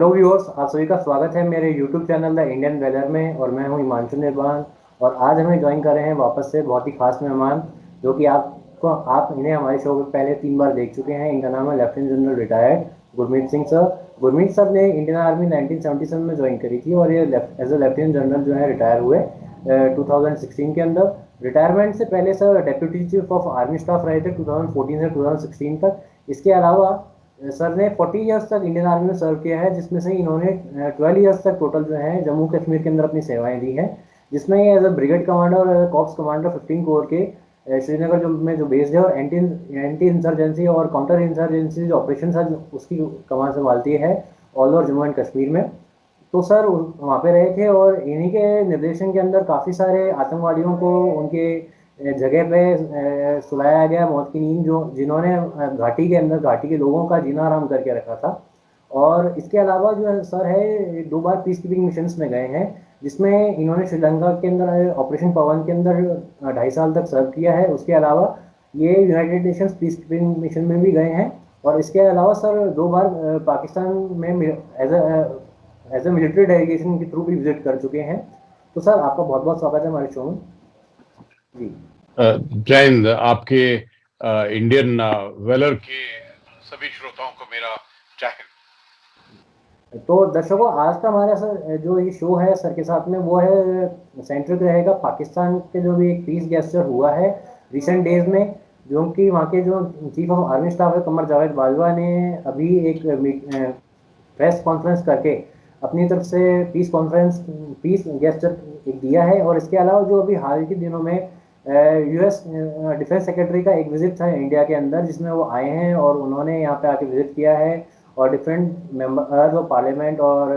Hello viewers, आप सभी का स्वागत है मेरे यूट्यूब चैनल द इंडियन वेलर में। और मैं हूं हिमांशु निर्वाण। और आज हमें ज्वाइन कर रहे हैं वापस से बहुत ही खास मेहमान, जो कि आप इन्हें हमारे शो में पहले 3 बार देख चुके हैं। इनका नाम है lieutenant general retired Gurmeet Singh sir. Gurmeet sir ने इंडियन आर्मी 1977 में ज्वाइन करी थी और ये एज ए लेफ्टिनेंट जनरल जो है रिटायर हुए 2016 के अंदर। रिटायरमेंट से पहले sir deputy chief of army staff रहे थे 2014 से 2016 तक। इसके अलावा सर ने 40 इयर्स तक इंडियन आर्मी में सर्व किया है, जिसमें से इन्होंने 12 इयर्स तक टोटल जो है जम्मू कश्मीर के अंदर अपनी सेवाएं दी हैं। जिसमें ये एज अ ब्रिगेड कमांडर और कॉप्स कमांडर 15 कोर के श्रीनगर में जो बेस्ड है, और एंटी इंसर्जेंसी और काउंटर इंसर्जेंसी जो ऑपरेशन है उसकी कमान संभालती है all over Jammu and Kashmir में। तो सर वहाँ पे रहे थे और इन्हीं के निर्देशन के अंदर काफ़ी सारे आतंकवादियों को उनके जगह पे सुलाया गया मौत की नींद, जो जिन्होंने घाटी के अंदर घाटी के लोगों का जीना आराम करके रखा था। और इसके अलावा जो है सर है 2 बार पीस कीपिंग मिशंस में गए हैं, जिसमें इन्होंने श्रीलंका के अंदर ऑपरेशन पवन के अंदर 2.5 साल तक सर्व किया है। उसके अलावा ये United Nations peace keeping mission में भी गए हैं। और इसके अलावा सर 2 बार पाकिस्तान में एज ए मिलिट्री डेलीगेशन के थ्रू भी विजिट कर चुके हैं। तो सर आपका बहुत बहुत स्वागत है हमारे शो में जी। जय हिंद। आपके इंडियन वेलर के सभी श्रोताओं को मेरा जय हिंद। तो दर्शकों, आज का हमारा सर जो ये शो है सर के साथ में, वो है सेंट्रिक रहेगा पाकिस्तान के जो भी एक पीस गेस्चर हुआ है रिसेंट डेज में, जो कि वहाँ के जो चीफ ऑफ आर्मी स्टाफ है कमर जावेद बाजवा ने अभी एक प्रेस कॉन्फ्रेंस करके अपनी तरफ से पीस गेस्चर एक दिया है। और इसके अलावा जो अभी हाल के दिनों में यूएस डिफेंस सेक्रेटरी का एक विजिट था इंडिया के अंदर, जिसमें वो आए हैं और उन्होंने यहाँ पे आके विजिट किया है और डिफरेंट मेंबर्स ऑफ पार्लियामेंट और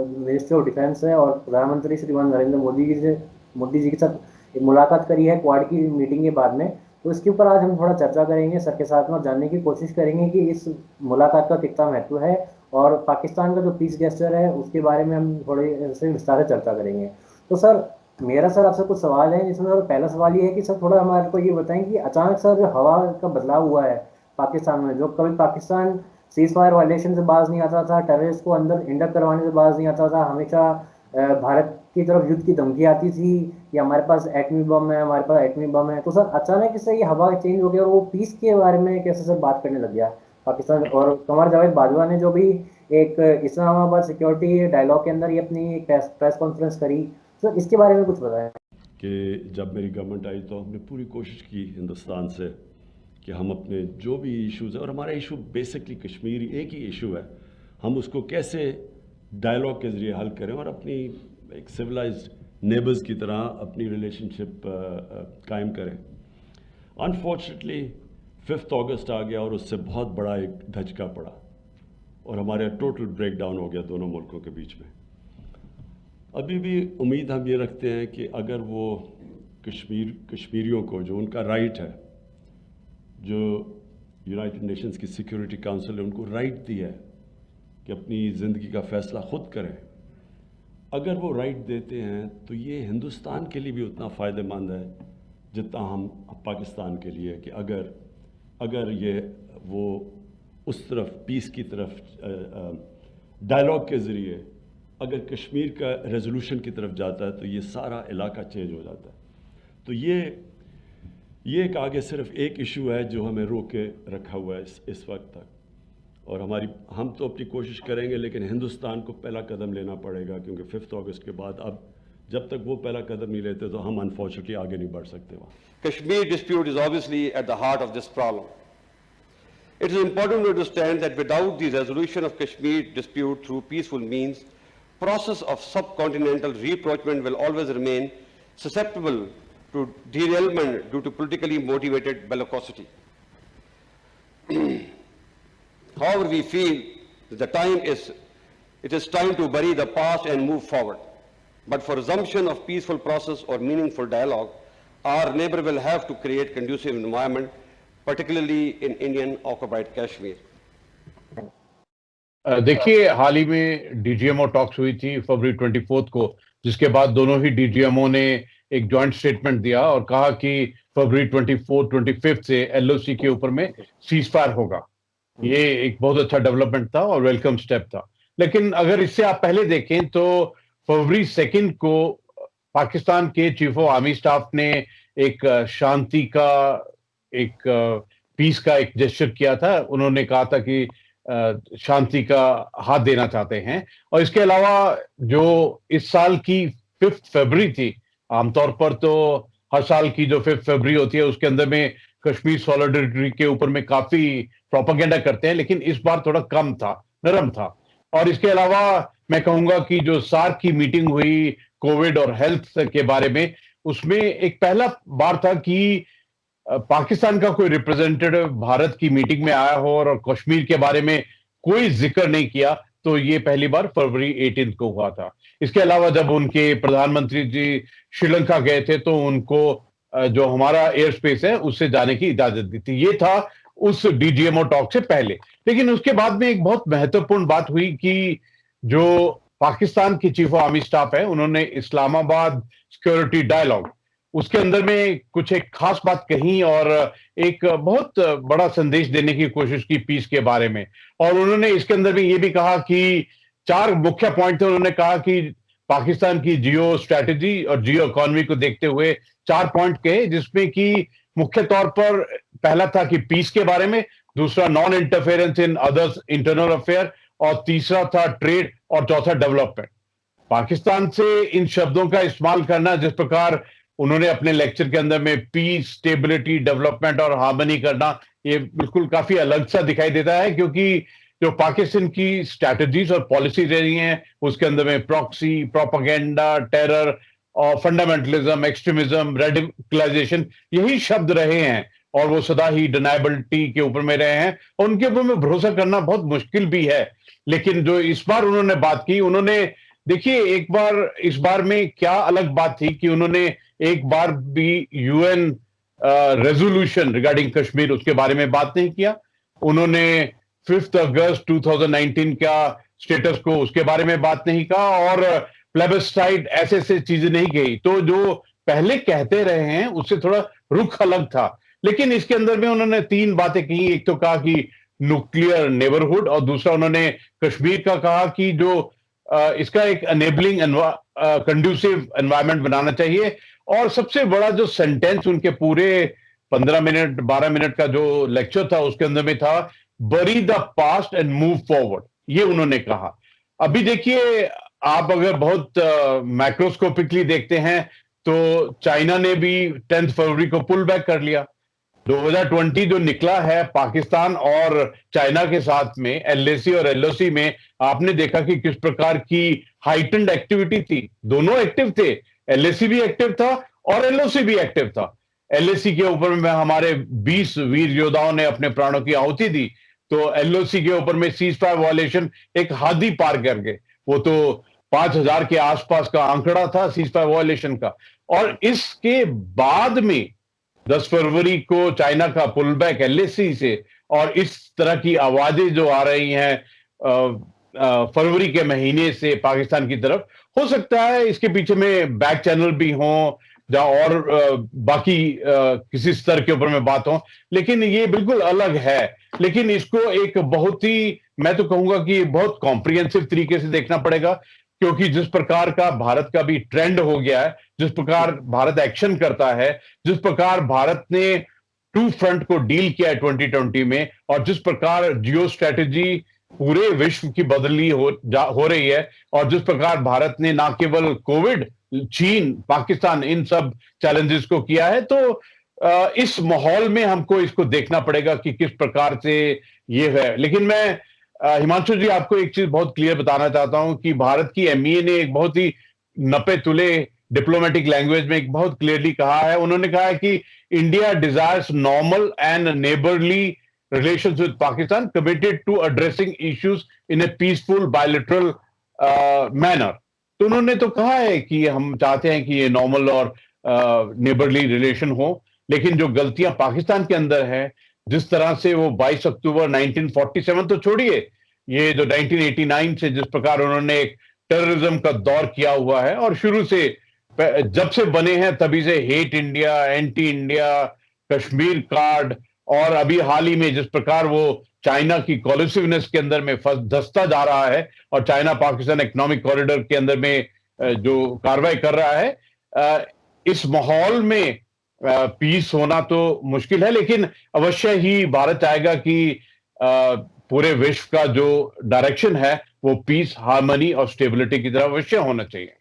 मिनिस्ट्री ऑफ डिफेंस है और प्रधानमंत्री श्रीमान नरेंद्र मोदी जी के साथ एक मुलाकात करी है क्वाड की मीटिंग के बाद में। तो इसके ऊपर आज हम थोड़ा चर्चा करेंगे सर के साथ में और जानने की कोशिश करेंगे कि इस मुलाकात का कितना महत्व है और पाकिस्तान का जो पीस गेस्चर है उसके बारे में हम थोड़े से विस्तार से चर्चा करेंगे। तो सर मेरा सर आपसे कुछ सवाल है, जिसमें सर पहला सवाल ये है कि सर थोड़ा हमारे को ये बताएं कि अचानक सर जो हवा का बदलाव हुआ है पाकिस्तान में, जो कभी पाकिस्तान सीज फायर वायलेशन से बाज नहीं आता था, टेररिस्ट को अंदर इंडक करवाने से बाज नहीं आता था, हमेशा भारत की तरफ युद्ध की धमकी आती थी कि हमारे पास एटमी बम है, हमारे पास एटमी बम है। तो सर अचानक से ये हवा चेंज हो गया और वो पीस के बारे में कैसे सर बात करने लग गया पाकिस्तान। और कमर जावेद बाजवा ने जो भी एक इस्लामाबाद सिक्योरिटी डायलॉग के अंदर ये अपनी एक प्रेस कॉन्फ्रेंस करी, सर इसके बारे में कुछ बताएं। कि जब मेरी गवर्नमेंट आई तो हमने पूरी कोशिश की हिंदुस्तान से कि हम अपने जो भी इश्यूज़ हैं, और हमारा इशू बेसिकली कश्मीर एक ही इशू है, हम उसको कैसे डायलॉग के ज़रिए हल करें और अपनी एक सिविलाइज्ड नेबर्स की तरह अपनी रिलेशनशिप कायम करें। अनफॉर्चुनेटली 5 अगस्त आ गया और उससे बहुत बड़ा एक धचका पड़ा और हमारे टोटल ब्रेक डाउन हो गया दोनों मुल्कों के बीच में। अभी भी उम्मीद हम ये रखते हैं कि अगर वो कश्मीरियों को जो उनका राइट है, जो यूनाइटेड नेशंस की सिक्योरिटी काउंसिल ने उनको राइट दी है कि अपनी ज़िंदगी का फ़ैसला ख़ुद करें, अगर वो राइट देते हैं तो ये हिंदुस्तान के लिए भी उतना फ़ायदेमंद है जितना हम पाकिस्तान के लिए, कि अगर ये वो उस तरफ पीस की तरफ डायलॉग के ज़रिए अगर कश्मीर का रेजोल्यूशन की तरफ जाता है तो ये सारा इलाका चेंज हो जाता है। तो ये एक आगे सिर्फ एक इशू है जो हमें रोक के रखा हुआ है इस वक्त तक। और हम तो अपनी कोशिश करेंगे, लेकिन हिंदुस्तान को पहला कदम लेना पड़ेगा, क्योंकि 5 अगस्त के बाद अब जब तक वो पहला कदम नहीं लेते तो हम अनफॉर्चुनेटली आगे नहीं बढ़ सकते वहाँ। Kashmir dispute is obviously at the heart of this problem. It is important to understand that without the resolution of Kashmir dispute through peaceful means, process of subcontinental rapprochement will always remain susceptible to derailment due to politically motivated bellicosity. However, we feel that it is time to bury the past and move forward. But for resumption of peaceful process or meaningful dialogue, our neighbor will have to create conducive environment, particularly in Indian occupied Kashmir. देखिए, हाल ही में DGMO talks हुई थी फरवरी 24 को, जिसके बाद दोनों ही DGMO ने एक जॉइंट स्टेटमेंट दिया और कहा कि फरवरी 25 से एलओसी के ऊपर में सीज फायर होगा। ये एक बहुत अच्छा डेवलपमेंट था और वेलकम स्टेप था। लेकिन अगर इससे आप पहले देखें तो फरवरी 2 को पाकिस्तान के चीफ ऑफ आर्मी स्टाफ ने एक शांति का एक पीस का एक जेस्चर किया था। उन्होंने कहा था कि शांति का हाथ देना चाहते हैं। और इसके अलावा जो इस साल की 5 फरवरी थी, आमतौर पर तो हर साल की जो 5 फरवरी होती है उसके अंदर में कश्मीर सॉलिडरिटी के ऊपर में काफी प्रोपेगेंडा करते हैं, लेकिन इस बार थोड़ा कम था, नरम था। और इसके अलावा मैं कहूंगा कि जो सार्क की मीटिंग हुई कोविड और हेल्थ के बारे में, उसमें एक पहला बार था कि पाकिस्तान का कोई रिप्रेजेंटेटिव भारत की मीटिंग में आया हो और कश्मीर के बारे में कोई जिक्र नहीं किया, तो ये पहली बार फरवरी 18 को हुआ था। इसके अलावा जब उनके प्रधानमंत्री जी श्रीलंका गए थे तो उनको जो हमारा एयर स्पेस है उससे जाने की इजाजत दी थी। ये था उस डीजीएमओ टॉक से पहले। लेकिन उसके बाद में एक बहुत महत्वपूर्ण बात हुई कि जो पाकिस्तान की चीफ ऑफ आर्मी स्टाफ है, उन्होंने इस्लामाबाद सिक्योरिटी डायलॉग, उसके अंदर में कुछ एक खास बात कही और एक बहुत बड़ा संदेश देने की कोशिश की पीस के बारे में। और उन्होंने इसके अंदर में ये भी कहा कि 4 मुख्य पॉइंट थे। उन्होंने कहा कि पाकिस्तान की जियो स्ट्रैटेजी और जियो इकोनॉमी को देखते हुए 4 पॉइंट कहे, जिसमें कि मुख्य तौर पर पहला था कि पीस के बारे में, दूसरा non interference in others internal affair, और तीसरा था ट्रेड, और चौथा डेवलपमेंट। पाकिस्तान से इन शब्दों का इस्तेमाल करना, जिस प्रकार उन्होंने अपने लेक्चर के अंदर में पीस, स्टेबिलिटी, डेवलपमेंट और हार्मनी करना, ये बिल्कुल काफी अलग सा दिखाई देता है, क्योंकि जो पाकिस्तान की स्ट्रैटेजीज और पॉलिसी रही हैं उसके अंदर में प्रॉक्सी, प्रोपेगेंडा, टेरर और फंडामेंटलिज्म, एक्सट्रीमिज्म, रेडिकलाइजेशन, यही शब्द रहे हैं। और वो सदा ही डिनाइबिलिटी के ऊपर में रहे हैं और उनके ऊपर में भरोसा करना बहुत मुश्किल भी है। लेकिन जो इस बार उन्होंने बात की, उन्होंने देखिए एक बार इस बार में क्या अलग बात थी कि उन्होंने एक बार भी यूएन रेजोल्यूशन रिगार्डिंग कश्मीर उसके बारे में बात नहीं किया। उन्होंने 5 अगस्त 2019 का स्टेटस को उसके बारे में बात नहीं कहा और प्लेबिसाइड ऐसे चीजें नहीं कही। तो जो पहले कहते रहे हैं उससे थोड़ा रुख अलग था। लेकिन इसके अंदर में उन्होंने 3 बातें कही। एक तो कहा कि न्यूक्लियर नेबरहुड, और दूसरा उन्होंने कश्मीर का कहा कि जो इसका एक एनेबलिंग कंड्यूसिव एनवायरनमेंट बनाना चाहिए। और सबसे बड़ा जो सेंटेंस उनके पूरे 15 मिनट 12 मिनट का जो लेक्चर था उसके अंदर में था, बरी the past and move forward, ये उन्होंने कहा। अभी देखिए, आप अगर बहुत मैक्रोस्कोपिकली देखते हैं तो चाइना ने भी 10 फरवरी को पुल बैक कर लिया। 2020 जो निकला है पाकिस्तान और चाइना के साथ में एलएसी और एलओसी में, आपने देखा कि किस प्रकार की हाइटेंड एक्टिविटी थी। दोनों एक्टिव थे, एलएसी भी एक्टिव था और एलओसी भी एक्टिव था। एलएसी के ऊपर में हमारे 20 वीर योद्धाओं ने अपने प्राणों की आहुति दी, तो एलओसी के ऊपर में सीज फायर वायलेशन एक हद ही पार कर गए। वो तो 5000 के आसपास का आंकड़ा था सीज फायर वायलेशन का। और इसके बाद में 10 फरवरी को चाइना का पुल बैक एलएसी से, और इस तरह की आवाजें जो आ रही हैं फरवरी के महीने से पाकिस्तान की तरफ, हो सकता है इसके पीछे में बैक चैनल भी हों या और बाकी किसी स्तर के ऊपर में बात हो, लेकिन ये बिल्कुल अलग है। लेकिन इसको एक बहुत ही, मैं तो कहूंगा कि बहुत कॉम्प्रिहेंसिव तरीके से देखना पड़ेगा, क्योंकि जिस प्रकार का भारत का भी ट्रेंड हो गया है, जिस प्रकार भारत एक्शन करता है, जिस प्रकार भारत ने 2 फ्रंट को डील किया है 2020 में, और जिस प्रकार जियो स्ट्रैटेजी पूरे विश्व की बदली हो रही है, और जिस प्रकार भारत ने ना केवल कोविड, चीन, पाकिस्तान, इन सब चैलेंजेस को किया है, तो इस माहौल में हमको इसको देखना पड़ेगा कि किस प्रकार से ये है। लेकिन मैं हिमांशु जी आपको एक चीज बहुत क्लियर बताना चाहता हूं कि भारत की एमईए ने एक बहुत ही नपे तुले डिप्लोमेटिक लैंग्वेज में एक बहुत क्लियरली कहा है। उन्होंने कहा है कि India desires normal and neighbourly relations with Pakistan, committed to addressing issues in a peaceful bilateral manner। तो उन्होंने तो कहा है कि हम चाहते हैं कि ये नॉर्मल और नेबरली रिलेशन हो, लेकिन जो गलतियां पाकिस्तान के अंदर है, जिस तरह से वो 22 अक्टूबर 1947 तो छोड़िए, ये जो 1989 से जिस प्रकार उन्होंने एक टेररिज्म का दौर किया हुआ है, और शुरू से जब से बने हैं तभी से hate India, anti India, Kashmir card, और अभी हाल ही में जिस प्रकार वो चाइना की कॉलिसिवनेस के अंदर में धंसता जा रहा है और चाइना पाकिस्तान इकोनॉमिक कॉरिडोर के अंदर में जो कार्रवाई कर रहा है, इस माहौल में पीस होना तो मुश्किल है, लेकिन अवश्य ही भारत चाहेगा कि पूरे विश्व का जो डायरेक्शन है वो पीस, हार्मनी और स्टेबिलिटी की तरफ अवश्य होना चाहिए।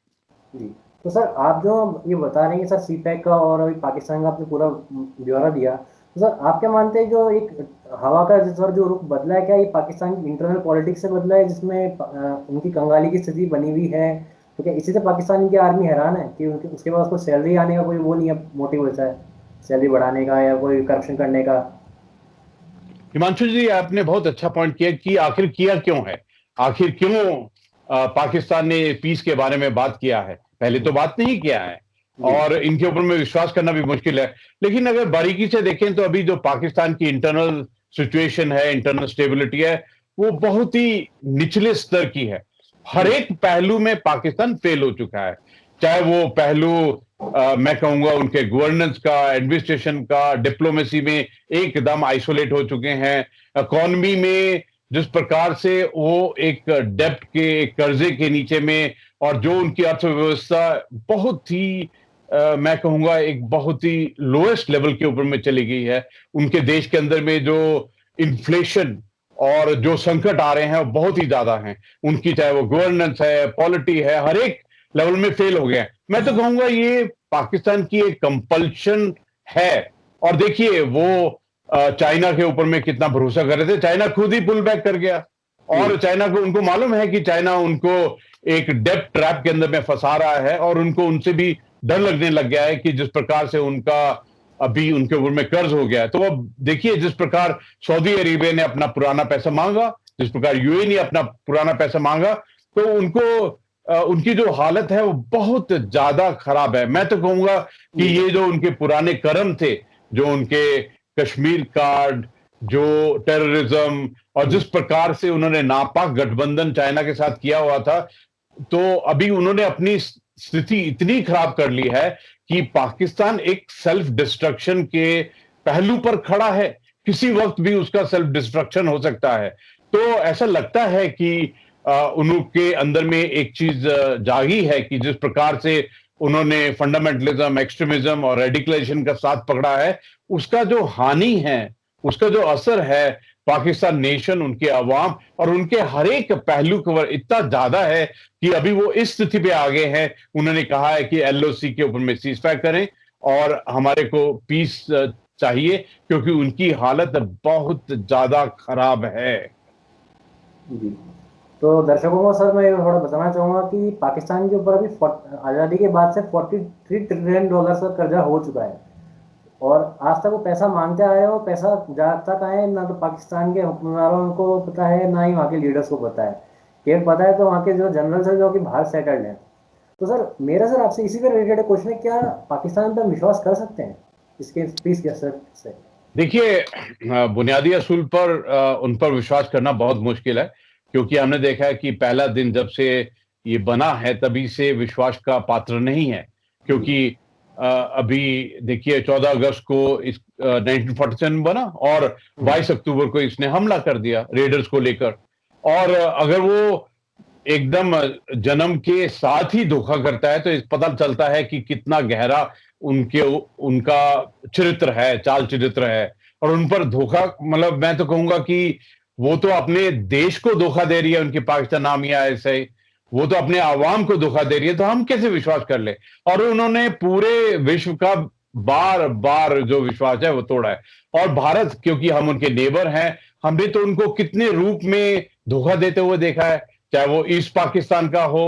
जी, तो सर आप जो ये बता रहे हैं कि सर सीपैक का और अभी पाकिस्तान का आपने पूरा ब्यौरा दिया, तो सर आप क्या मानते हैं जो एक हवा का सर जो रुख बदला है, क्या ये पाकिस्तान की इंटरनल पॉलिटिक्स से बदला है जिसमें उनकी कंगाली की स्थिति बनी हुई है? तो क्या इसी से पाकिस्तान की आर्मी हैरान है कि उनके उसके पास कोई सैलरी आने का कोई वो नहीं है, मोटिव ऐसा है सैलरी बढ़ाने का या कोई करप्शन करने का? हिमांशु जी, आपने बहुत अच्छा पॉइंट किया कि आखिर किया क्यों है, आखिर क्यों पाकिस्तान ने पीस के बारे में बात किया है। पहले तो बात नहीं किया है और इनके ऊपर में विश्वास करना भी मुश्किल है। लेकिन अगर बारीकी से देखें तो अभी जो पाकिस्तान की इंटरनल सिचुएशन है, इंटरनल स्टेबिलिटी है, वो बहुत ही निचले स्तर की है। हर एक पहलू में पाकिस्तान फेल हो चुका है, चाहे वो पहलू मैं कहूंगा उनके गवर्नेंस का, एडमिनिस्ट्रेशन का, डिप्लोमेसी में एकदम आइसोलेट हो चुके हैं। इकोनॉमी में जिस प्रकार से वो एक डेब्ट के, एक कर्जे के नीचे में, और जो उनकी अर्थव्यवस्था बहुत ही मैं कहूंगा एक बहुत ही लोएस्ट लेवल के ऊपर में चली गई है। उनके देश के अंदर में जो इन्फ्लेशन और जो संकट आ रहे हैं वो बहुत ही ज्यादा हैं। उनकी चाहे वो गवर्नेंस है, पॉलिटी है, हर एक लेवल में फेल हो गए हैं। मैं तो कहूंगा ये पाकिस्तान की एक कंपल्शन है। और देखिए वो चाइना के ऊपर में कितना भरोसा कर रहे थे, चाइना खुद ही पुल बैक कर गया। और चाइना को, उनको मालूम है कि चाइना उनको एक डेब्ट ट्रैप के अंदर में फंसा रहा है और उनको उनसे भी डर लगने लग गया है कि जिस प्रकार से उनका अभी उनके ऊपर में कर्ज हो गया है। तो अब देखिए जिस प्रकार सऊदी अरेबिया ने अपना पुराना पैसा मांगा, जिस प्रकार यूएई ने अपना पुराना पैसा मांगा, तो उनको उनकी जो हालत है वो बहुत ज्यादा खराब है। मैं तो कहूंगा कि ये जो उनके पुराने कर्म थे, जो उनके कश्मीर कार्ड, जो टेररिज्म और जिस प्रकार से उन्होंने नापाक गठबंधन चाइना के साथ किया हुआ था, तो अभी उन्होंने अपनी स्थिति इतनी खराब कर ली है कि पाकिस्तान एक सेल्फ डिस्ट्रक्शन के पहलू पर खड़ा है। किसी वक्त भी उसका सेल्फ डिस्ट्रक्शन हो सकता है। तो ऐसा लगता है कि उनके अंदर में एक चीज जागी है कि जिस प्रकार से उन्होंने फंडामेंटलिज्म, एक्सट्रीमिज्म और रेडिकलाइजेशन का साथ पकड़ा है, उसका जो हानि है, उसका जो असर है पाकिस्तान नेशन, उनके अवाम और उनके हर एक पहलू पर इतना ज्यादा है कि अभी वो इस स्थिति पे आ गए हैं। उन्होंने कहा है कि एलओसी के ऊपर में सीज फायर करें और हमारे को पीस चाहिए, क्योंकि उनकी हालत बहुत ज्यादा खराब है। जी, तो दर्शकों को सर मैं थोड़ा बताना चाहूँगा कि पाकिस्तान के ऊपर अभी आज़ादी के बाद से $43 ट्रिलियन का कर्जा हो चुका है और आज तक वो पैसा मांगते आए हो, पैसा जाता कहाँ है ना तो पाकिस्तान के हुक्मरानों को पता है ना ही वहाँ के लीडर्स को पता है। केवल पता है तो वहाँ के जो जनरल्स हैं जो कि बाहर सेटल्ड हैं। तो सर मेरा सर आपसे इसी का रिलेटेड क्वेश्चन है, क्या पाकिस्तान पर विश्वास कर सकते हैं इसके पीस के असर से? देखिए बुनियादी असूल पर उन पर विश्वास करना बहुत मुश्किल है, क्योंकि हमने देखा है कि पहला दिन जब से ये बना है तभी से विश्वास का पात्र नहीं है। क्योंकि अभी देखिए 14 अगस्त को इस 1947 बना और 22 अक्टूबर को इसने हमला कर दिया रेडर्स को लेकर। और अगर वो एकदम जन्म के साथ ही धोखा करता है तो इस पता चलता है कि कितना गहरा उनका चरित्र है, चाल चरित्र है। और उन पर धोखा, मतलब मैं तो कहूंगा कि वो तो अपने देश को धोखा दे रही है, उनकी पाकिस्तान नामिया ऐसे वो तो अपने आवाम को धोखा दे रही है, तो हम कैसे विश्वास कर ले। और उन्होंने पूरे विश्व का बार बार जो विश्वास है वो तोड़ा है। और भारत, क्योंकि हम उनके नेबर हैं, हमने तो उनको कितने रूप में धोखा देते हुए देखा है, चाहे वो ईस्ट पाकिस्तान का हो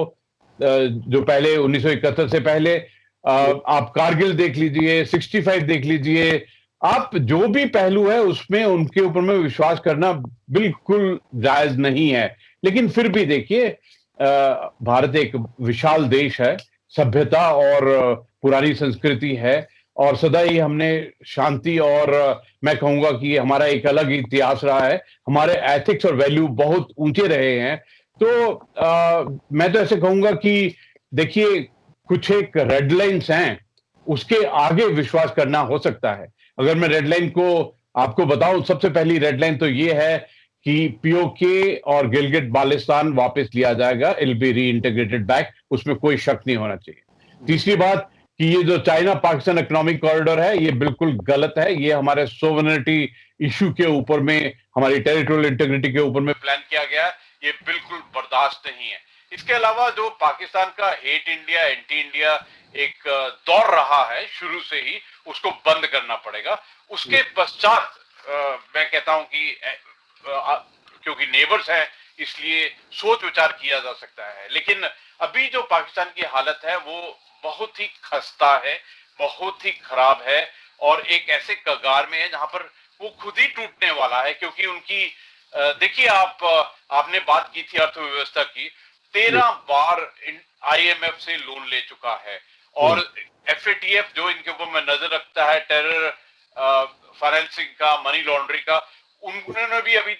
जो पहले 1971 से पहले, आप कारगिल देख लीजिए, 65 देख लीजिए, आप जो भी पहलू है उसमें उनके ऊपर में विश्वास करना बिल्कुल जायज नहीं है। लेकिन फिर भी देखिए भारत एक विशाल देश है, सभ्यता और पुरानी संस्कृति है और सदा ही हमने शांति और मैं कहूंगा कि हमारा एक अलग इतिहास रहा है, हमारे एथिक्स और वैल्यू बहुत ऊंचे रहे हैं। तो मैं तो ऐसे कहूंगा कि देखिए कुछ एक रेड लाइन्स हैं, उसके आगे विश्वास करना हो सकता है। अगर मैं रेड लाइन को आपको बताऊं, सबसे पहली रेड लाइन तो ये है कि पीओके और गिलगिट बाल्टिस्तान वापस लिया जाएगा, इट बी री इंटीग्रेटेड बैक, उसमें कोई शक नहीं होना चाहिए। तीसरी बात कि ये जो चाइना पाकिस्तान इकोनॉमिक कॉरिडोर है, ये बिल्कुल गलत है। ये हमारे सोवरेनिटी इशू के ऊपर में, हमारी टेरिटोरियल इंटीग्रिटी के ऊपर में प्लान किया गया है। ये बिल्कुल बर्दाश्त नहीं है। इसके अलावा जो पाकिस्तान का हेट इंडिया, एंटी इंडिया एक दौर रहा है शुरू से ही, उसको बंद करना पड़ेगा। उसके पश्चात मैं कहता हूं कि क्योंकि नेबर्स हैं इसलिए सोच विचार किया जा सकता है, लेकिन अभी जो पाकिस्तान की हालत है वो बहुत ही खस्ता है, बहुत ही खराब है, और एक ऐसे कगार में है जहां पर वो खुद ही टूटने वाला है। क्योंकि उनकी देखिए, आपने बात की थी अर्थव्यवस्था की, 13 बार आईएमएफ से लोन ले चुका है, और एफएटीएफ जो इनके ऊपर में नजर रखता है, टेरर फाइनेंसिंग का, मनी लॉन्ड्रिंग का, उन्होंने भी अभी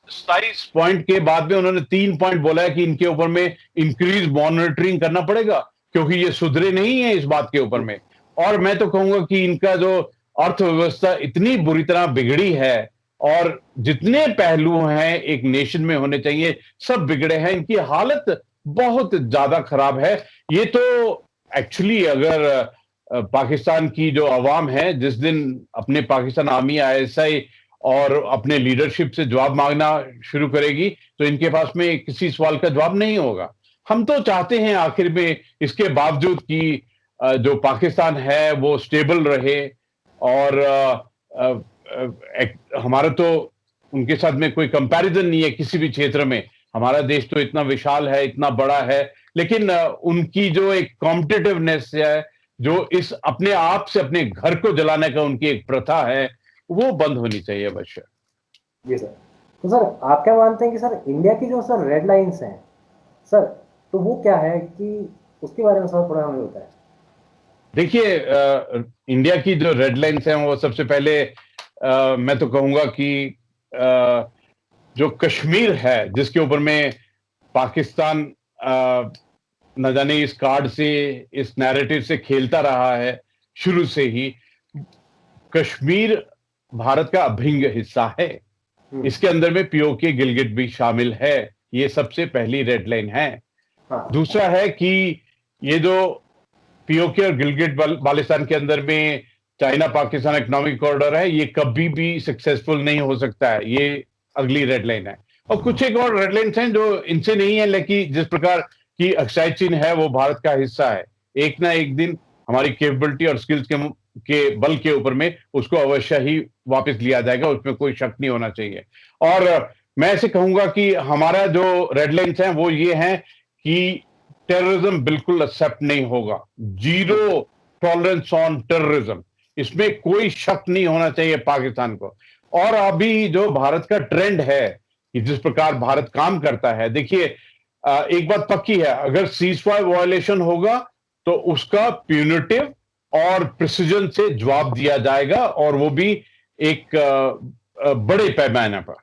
27 पॉइंट के बाद में उन्होंने 3 पॉइंट बोला है कि इनके ऊपर में इंक्रीज मॉनिटरिंग करना पड़ेगा, क्योंकि ये सुधरे नहीं है इस बात के ऊपर में। और मैं तो कहूंगा कि इनका जो अर्थव्यवस्था इतनी बुरी तरह बिगड़ी है, और जितने पहलू हैं एक नेशन में होने चाहिए सब बिगड़े हैं। इनकी हालत बहुत ज्यादा खराब है। ये तो एक्चुअली अगर पाकिस्तान की जो अवाम है जिस दिन अपने पाकिस्तान आर्मी, आईएसआई और अपने लीडरशिप से जवाब मांगना शुरू करेगी, तो इनके पास में किसी सवाल का जवाब नहीं होगा। हम तो चाहते हैं आखिर में इसके बावजूद कि जो पाकिस्तान है वो स्टेबल रहे, और हमारा तो उनके साथ में कोई कंपैरिजन नहीं है किसी भी क्षेत्र में। हमारा देश तो इतना विशाल है, इतना बड़ा है, लेकिन उनकी जो एक कॉम्पिटिटिवनेस है, जो इस अपने आप से अपने घर को जलाने का उनकी एक प्रथा है, वो बंद होनी चाहिए अवश्य। जी सर। तो सर आप क्या मानते हैं कि सर इंडिया की जो सर रेड लाइंस हैं सर, तो वो क्या है कि उसके बारे में सर थोड़ा हमें बताएं। देखिए, इंडिया की जो रेड लाइंस हैं वो सबसे पहले मैं तो कहूंगा कि जो कश्मीर है, जिसके ऊपर में पाकिस्तान न जाने इस कार्ड से, इस नैरेटिव से खेलता रहा है शुरू से ही। कश्मीर भारत का अभिन्न हिस्सा है, इसके अंदर में पीओके गिलगिट भी शामिल है, ये सबसे पहली रेड लाइन है। दूसरा है कि ये जो पीओके और गिलगिट बाल्टिस्तान के अंदर में चाइना पाकिस्तान इकोनॉमिक कॉरिडोर है, ये कभी भी सक्सेसफुल नहीं हो सकता है, ये अगली रेड लाइन है। और कुछ एक और रेड लाइन्स हैं जो इनसे नहीं है, लेकिन जिस प्रकार की अक्साई चीन है वो भारत का हिस्सा है, एक ना एक दिन हमारी कैपेबिलिटी और स्किल्स के बल के ऊपर में उसको अवश्य ही वापस लिया जाएगा, उसमें कोई शक नहीं होना चाहिए। और मैं ऐसे कहूंगा कि हमारा जो रेड लाइन्स हैं वो ये हैं कि टेररिज्म बिल्कुल एक्सेप्ट नहीं होगा, जीरो टॉलरेंस ऑन टेररिज्म, इसमें कोई शक नहीं होना चाहिए पाकिस्तान को। और अभी जो भारत का ट्रेंड है कि जिस प्रकार भारत काम करता है, देखिए एक बात पक्की है, अगर सीजफायर वायलेशन होगा तो उसका प्यूनिटिव और प्रिसीजन से जवाब दिया जाएगा, और वो भी एक बड़े पैमाने पर।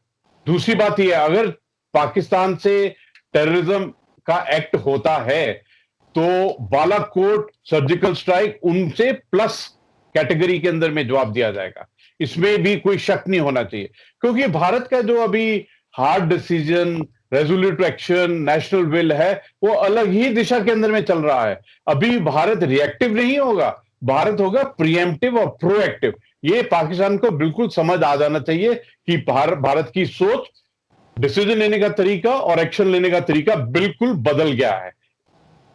दूसरी बात यह है, अगर पाकिस्तान से टेररिज्म का एक्ट होता है तो बालाकोट सर्जिकल स्ट्राइक उनसे प्लस कैटेगरी के अंदर में जवाब दिया जाएगा, इसमें भी कोई शक नहीं होना चाहिए। क्योंकि भारत का जो अभी hard decision, resolute action, national will है, वो अलग ही दिशा के अंदर में चल रहा है। अभी भारत रिएक्टिव नहीं होगा, भारत होगा प्रीएम्प्टिव और प्रोएक्टिव। ये पाकिस्तान को बिल्कुल समझ आ जाना चाहिए कि भारत की सोच, डिसीजन लेने का तरीका और एक्शन लेने का तरीका बिल्कुल बदल गया है।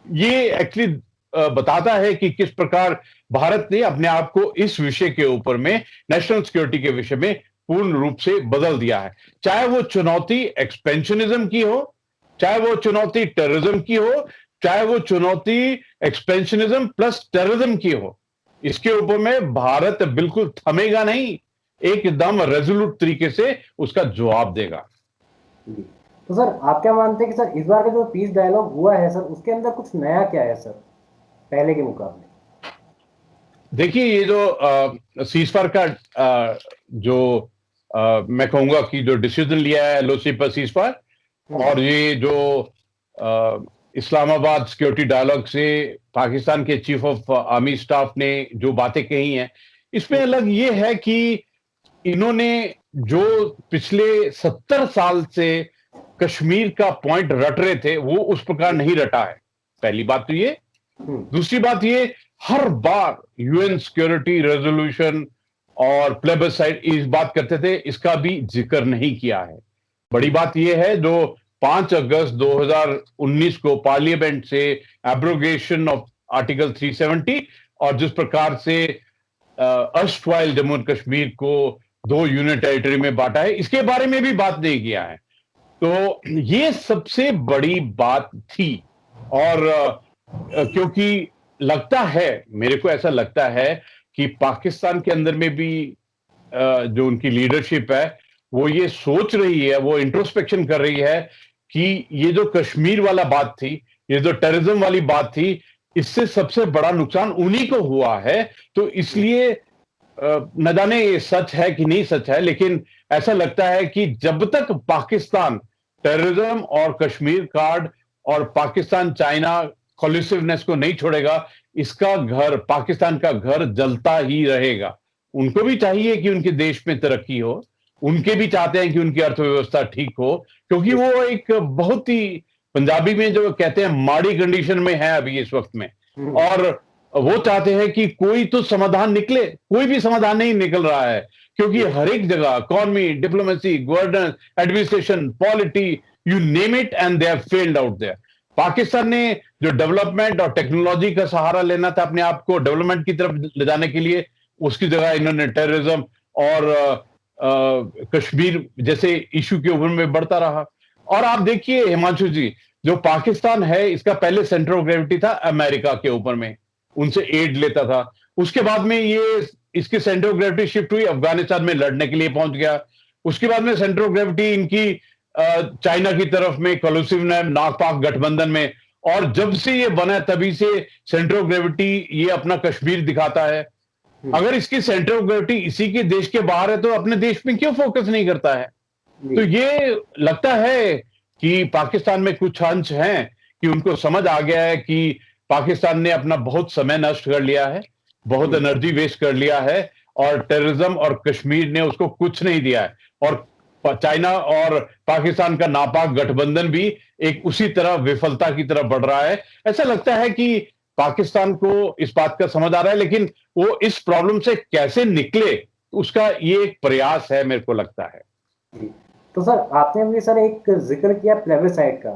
ये एक्चुअली बताता है कि किस प्रकार भारत ने अपने आप को इस विषय के ऊपर में, नेशनल सिक्योरिटी के विषय में पूर्ण रूप से बदल दिया है। चाहे वो चुनौती एक्सपेंशनिज्म की हो, चाहे वो चुनौती टेररिज्म की हो, चाहे वो चुनौती एक्सपेंशनिज्म प्लस टेररिज्म की हो, इसके ऊपर में भारत बिल्कुल थमेगा नहीं, एकदम रेजोल्यूट तरीके से उसका जवाब देगा। तो सर आप क्या मानते हैं कि सर इस बार का जो पीस डायलॉग हुआ है सर, उसके अंदर कुछ नया क्या है सर पहले के मुकाबले? देखिए, ये जो सीजफायर का जो मैं कहूंगा कि जो डिसीजन लिया है एलओसी पर सीजफायर, और ये जो इस्लामाबाद सिक्योरिटी डायलॉग से पाकिस्तान के चीफ ऑफ आर्मी स्टाफ ने जो बातें कही हैं, इसमें अलग ये है कि इन्होंने जो पिछले 70 साल से कश्मीर का पॉइंट रट रहे थे वो उस प्रकार नहीं रटा है। पहली बात तो ये। दूसरी बात ये, हर बार यूएन सिक्योरिटी रेजोल्यूशन और प्लेबसाइट इस बात करते थे, इसका भी जिक्र नहीं किया है। बड़ी बात यह है जो 5 अगस्त 2019 को पार्लियामेंट से एब्रोगेशन ऑफ आर्टिकल 370 और जिस प्रकार से अर्स्टवाइल जम्मू एंड कश्मीर को 2 यूनियन टेरिटरी में बांटा है, इसके बारे में भी बात नहीं किया है। तो ये सबसे बड़ी बात थी। और क्योंकि लगता है, मेरे को ऐसा लगता है कि पाकिस्तान के अंदर में भी जो उनकी लीडरशिप है वो ये सोच रही है, वो इंट्रोस्पेक्शन कर रही है कि ये जो कश्मीर वाला बात थी, ये जो टेररिज्म वाली बात थी, इससे सबसे बड़ा नुकसान उन्हीं को हुआ है। तो इसलिए न जाने ये सच है कि नहीं सच है, लेकिन ऐसा लगता है कि जब तक पाकिस्तान टेररिज्म और कश्मीर कार्ड और पाकिस्तान चाइना कोलिसिवनेस को नहीं छोड़ेगा, इसका घर, पाकिस्तान का घर जलता ही रहेगा। उनको भी चाहिए कि उनके देश में तरक्की हो, उनके भी चाहते हैं कि उनकी अर्थव्यवस्था ठीक हो, क्योंकि वो एक बहुत ही, पंजाबी में जो कहते हैं, माड़ी कंडीशन में है अभी इस वक्त में। और वो चाहते हैं कि कोई तो समाधान निकले, कोई भी समाधान नहीं निकल रहा है, क्योंकि हर एक जगह economy, diplomacy, governance, administration, polity, you name it and they have failed out there. Pakistan ने जो डेवलपमेंट और टेक्नोलॉजी का सहारा लेना था अपने आप को डेवलपमेंट की तरफ ले जाने के लिए, उसकी जगह इन्होंने टेररिज्म और कश्मीर जैसे इशू के ऊपर में बढ़ता रहा। और आप देखिए हिमांशु जी, जो पाकिस्तान है इसका पहले सेंटर ऑफ ग्रेविटी था अमेरिका के ऊपर में, उनसे एड लेता था। उसके बाद में ये इसकी सेंटर ऑफ ग्रेविटी शिफ्ट हुई, अफगानिस्तान में लड़ने के लिए पहुंच गया। उसके बाद में सेंटर ऑफ ग्रेविटी इनकी चाइना की तरफ में, कोलिसिव ने नाग पाक गठबंधन में। और जब से ये बना तभी से सेंटर ऑफ ग्रेविटी ये अपना कश्मीर दिखाता है। अगर इसकी सेंटर ऑफ ग्रेविटी इसी के देश के बाहर है तो अपने देश में क्यों फोकस नहीं करता है? तो ये लगता है कि पाकिस्तान में कुछ अंश हैं कि उनको समझ आ गया है कि पाकिस्तान ने अपना बहुत समय नष्ट कर लिया है, बहुत एनर्जी वेस्ट कर लिया है, और टेररिज्म और कश्मीर ने उसको कुछ नहीं दिया है। और चाइना और पाकिस्तान का नापाक गठबंधन भी एक उसी तरह विफलता की तरफ बढ़ रहा है। ऐसा लगता है कि पाकिस्तान को इस बात का समझ आ रहा है, लेकिन वो इस प्रॉब्लम से कैसे निकले उसका ये एक प्रयास है, मेरे को लगता है। तो सर, आपने अभी सर एक जिक्र किया प्लेबिसाइट का,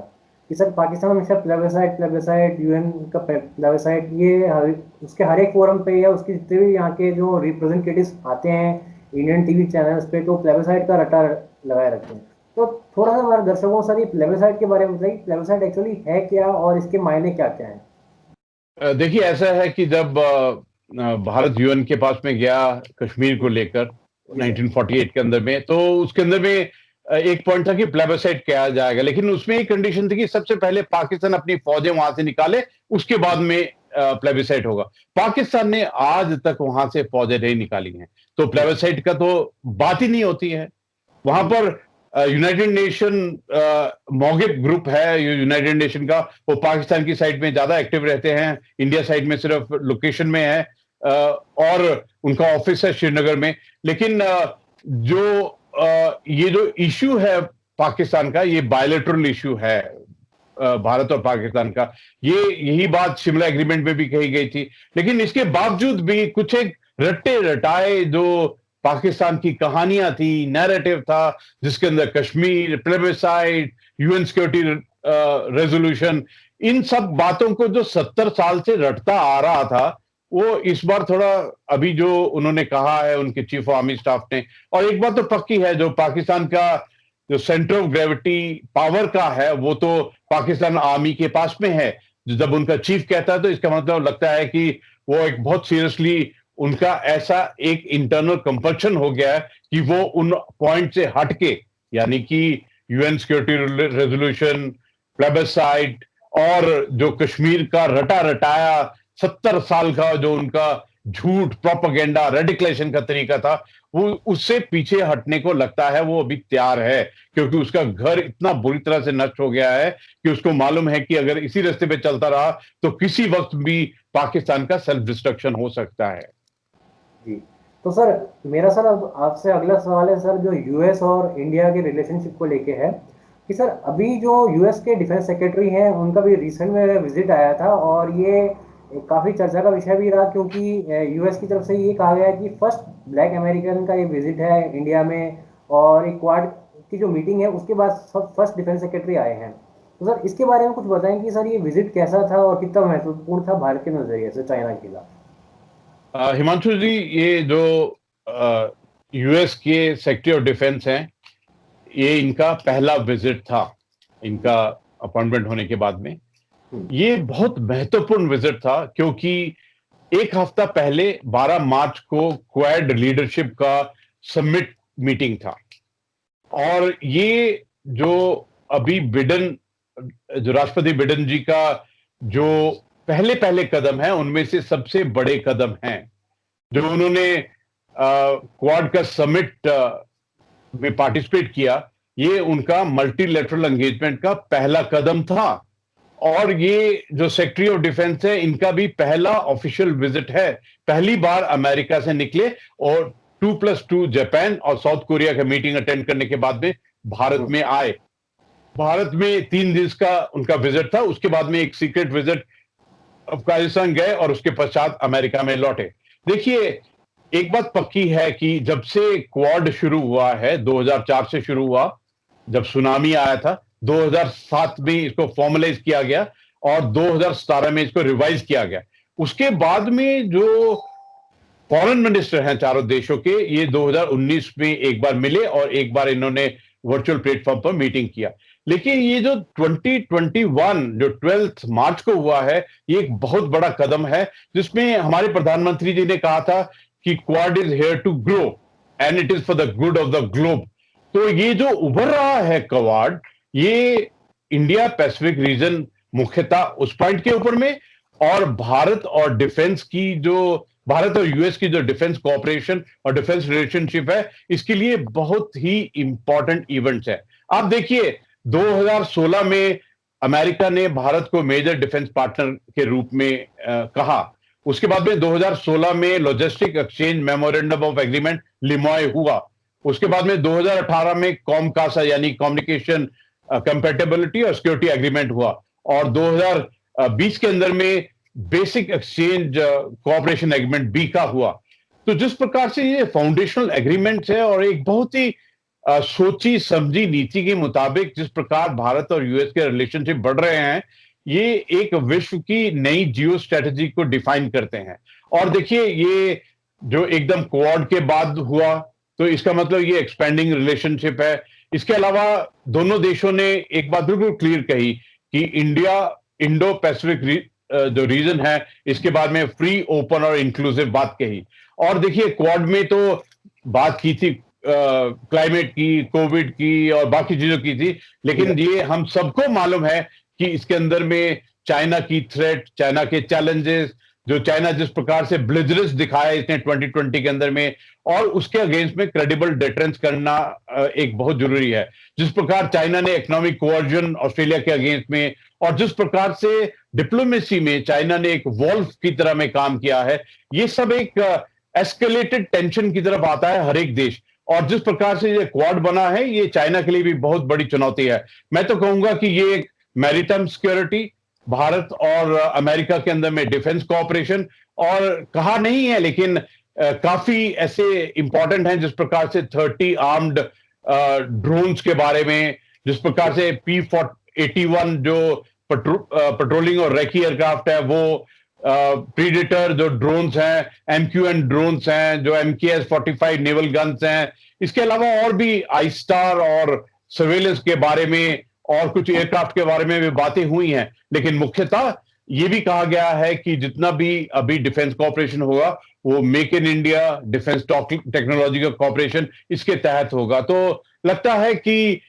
कि सर पाकिस्तान हमेशा प्लेबिसाइट यूएन का प्लेबिसाइट, ये उसके हर एक फोरम पे या उसकी जितने भी यहाँ के जो रिप्रेजेंटेटिव्स आते हैं इंडियन टीवी चैनल्स पे, तो प्लेबिसाइट का रटा लगाए रखते हैं। तो थोड़ा सा हमारे दर्शकों को सर ये प्लेबिसाइट के बारे में बताइए, प्लेबिसाइट एक्चुअली है क्या और इसके मायने क्या क्या है? देखिए, ऐसा है कि जब भारत यूएन के पास में गया कश्मीर को लेकर 1948 के अंदर में, तो उसके अंदर में एक पॉइंट था कि प्लेबिसाइट किया जाएगा, लेकिन उसमें एक कंडीशन थी कि सबसे पहले पाकिस्तान अपनी फौजें वहां से निकाले, उसके बाद में प्लेबिसाइट होगा। पाकिस्तान ने आज तक वहां से फौजें नहीं निकाली हैं, तो प्लेबिसाइट का तो बात ही नहीं होती है। वहां पर यूनाइटेड नेशन मौगिब ग्रुप है यूनाइटेड नेशन का, वो पाकिस्तान की साइड में ज्यादा एक्टिव रहते हैं, इंडिया साइड में सिर्फ लोकेशन में है, और उनका ऑफिस है श्रीनगर में। लेकिन ये जो इश्यू है पाकिस्तान का, ये बायलैटरल इश्यू है भारत और पाकिस्तान का। यही बात शिमला एग्रीमेंट में भी कही गई थी, लेकिन इसके बावजूद भी कुछ एक रट्टे रटाए जो पाकिस्तान की कहानियां थी, नैरेटिव था, जिसके अंदर Kashmir, plebiscite, UN security resolution, इन सब बातों को जो 70 साल से रटता आ रहा था, वो इस बार थोड़ा, अभी जो उन्होंने कहा है उनके चीफ ऑफ आर्मी स्टाफ ने, और एक बात तो पक्की है, जो पाकिस्तान का जो सेंटर ऑफ ग्रेविटी पावर का है वो तो पाकिस्तान आर्मी के पास में है। जब उनका चीफ कहता है तो इसका मतलब लगता है कि वो एक बहुत सीरियसली, उनका ऐसा एक इंटरनल कंपल्शन हो गया है कि वो उन पॉइंट से हटके, यानी कि यूएन सिक्योरिटी रेजोल्यूशन, प्लेबिसाइट और जो कश्मीर का रटा रटाया 70 साल का जो उनका झूठ, प्रोपेगेंडा, रेडिकुलेशन का तरीका था, वो उससे पीछे हटने को लगता है वो अभी तैयार है, क्योंकि उसका घर इतना बुरी तरह से नष्ट हो गया है कि उसको मालूम है कि अगर इसी रास्ते पे चलता रहा तो किसी वक्त भी पाकिस्तान का सेल्फ डिस्ट्रक्शन हो सकता है। जी, तो सर मेरा सर अब आपसे अगला सवाल है सर, जो यूएस और इंडिया के रिलेशनशिप को लेके है कि सर अभी जो यूएस के डिफेंस सेक्रेटरी हैं उनका भी रिसेंट में विजिट आया था, और ये काफ़ी चर्चा का विषय भी रहा, क्योंकि यूएस की तरफ से ये कहा गया है कि फर्स्ट ब्लैक अमेरिकन का ये विजिट है इंडिया में, और एक क्वाड की जो मीटिंग है उसके बाद सब फर्स्ट डिफेंस सेक्रेटरी आए हैं। तो सर इसके बारे में कुछ बताएं कि सर ये विजिट कैसा था और कितना महत्वपूर्ण था भारत के नज़रिए से चाइना के खिलाफ। हिमांशु जी, ये जो यूएस के सेक्रेटरी ऑफ डिफेंस हैं, ये इनका पहला विजिट था इनका अपॉइंटमेंट होने के बाद में। ये बहुत महत्वपूर्ण विजिट था क्योंकि एक हफ्ता पहले 12 मार्च को क्वाड लीडरशिप का समिट मीटिंग था, और ये जो अभी बिडेन, जो राष्ट्रपति बिडेन जी का जो पहले पहले कदम है उनमें से सबसे बड़े कदम हैं, जो उन्होंने क्वाड का समिट में पार्टिसिपेट किया। ये उनका मल्टीलेटरल एंगेजमेंट का पहला कदम था, और ये जो सेक्रेटरी ऑफ डिफेंस है इनका भी पहला ऑफिशियल विजिट है। पहली बार अमेरिका से निकले और 2+2 जापान और साउथ कोरिया का मीटिंग अटेंड करने के बाद में भारत में आए। भारत में 3 दिन का उनका विजिट था, उसके बाद में एक सीक्रेट विजिट अफगानिस्तान गए और उसके पश्चात अमेरिका में लौटे। देखिए, एक बात पक्की है कि जब से क्वाड शुरू हुआ है, 2004 से शुरू हुआ, जब सुनामी आया था, 2007 में इसको फॉर्मलाइज किया गया और 2017 में इसको रिवाइज किया गया। उसके बाद में जो फॉरेन मिनिस्टर हैं चारों देशों के, ये 2019 में एक बार मिले और एक बार इन्होंने वर्चुअल प्लेटफॉर्म पर मीटिंग किया। लेकिन ये जो 2021 जो 12 मार्च को हुआ है, ये एक बहुत बड़ा कदम है, जिसमें हमारे प्रधानमंत्री जी ने कहा था कि Quad is here to grow and it is for the good of the globe. तो ये जो उभर रहा है क्वाड, ये इंडिया पैसिफिक रीजन मुख्यतः उस पॉइंट के ऊपर में, और भारत और डिफेंस की जो भारत और यूएस की जो डिफेंस कोऑपरेशन और डिफेंस रिलेशनशिप है, इसके लिए बहुत ही इंपॉर्टेंट इवेंट्स है। आप देखिए, 2016 में अमेरिका ने भारत को मेजर डिफेंस पार्टनर के रूप में कहा। उसके बाद में 2016 में logistic exchange memorandum of agreement LEMOA हुआ। उसके बाद में 2018 में कॉमकासा यानी कम्युनिकेशन कंपैटिबिलिटी और सिक्योरिटी एग्रीमेंट हुआ, और 2020 के अंदर में basic exchange cooperation agreement BECA हुआ। तो जिस प्रकार से ये फाउंडेशनल एग्रीमेंट्स है और एक बहुत ही सोची समझी नीति के मुताबिक जिस प्रकार भारत और यूएस के रिलेशनशिप बढ़ रहे हैं, ये एक विश्व की नई जियो स्ट्रेटेजी को डिफाइन करते हैं। और देखिए, ये जो एकदम क्वाड के बाद हुआ, तो इसका मतलब ये एक्सपेंडिंग रिलेशनशिप है। इसके अलावा दोनों देशों ने एक बात बिल्कुल क्लियर कही कि इंडिया इंडो पैसिफिक जो रीजन है, इसके बाद में फ्री, ओपन और इंक्लूसिव बात कही। और देखिए, क्वाड में तो बात की थी क्लाइमेट की, कोविड की और बाकी चीजों की थी, लेकिन ये हम सबको मालूम है कि इसके अंदर में चाइना की थ्रेट, चाइना के चैलेंजेस, जो चाइना जिस प्रकार से ब्लिजरस दिखाया इसने 2020 के अंदर में, और उसके अगेंस्ट में क्रेडिबल डिफरेंस करना एक बहुत जरूरी है। जिस प्रकार चाइना ने इकोनॉमिक कोऑर्जन ऑस्ट्रेलिया के अगेंस्ट में, और जिस प्रकार से डिप्लोमेसी में चाइना ने एक वॉल्व की तरह में काम किया है, ये सब एक एस्केलेटेड टेंशन की तरफ आता है हर एक देश। और जिस प्रकार से ये क्वाड बना है, ये चाइना के लिए भी बहुत बड़ी चुनौती है। मैं तो कहूंगा कि ये एक मैरीटाइम सिक्योरिटी, भारत और अमेरिका के अंदर में डिफेंस कोऑपरेशन, और कहा नहीं है लेकिन काफी ऐसे इंपॉर्टेंट हैं, जिस प्रकार से 30 आर्म्ड ड्रोन्स के बारे में, जिस प्रकार से P-81 जो पेट्रोलिंग और रेकी एयरक्राफ्ट है, वो प्रीडेटर जो ड्रोन्स हैं, MQN ड्रोन्स हैं, जो MKS-45 नेवल गन्स हैं। इसके अलावा और भी आई स्टार और सर्वेलेंस के बारे में और कुछ एयरक्राफ्ट के बारे में भी बातें हुई हैं। लेकिन मुख्यतः ये भी कहा गया है कि जितना भी अभी डिफेंस कोऑपरेशन होगा, वो make in India defence technology का कोऑपरेशन इसके तहत होगा। तो लगता है कि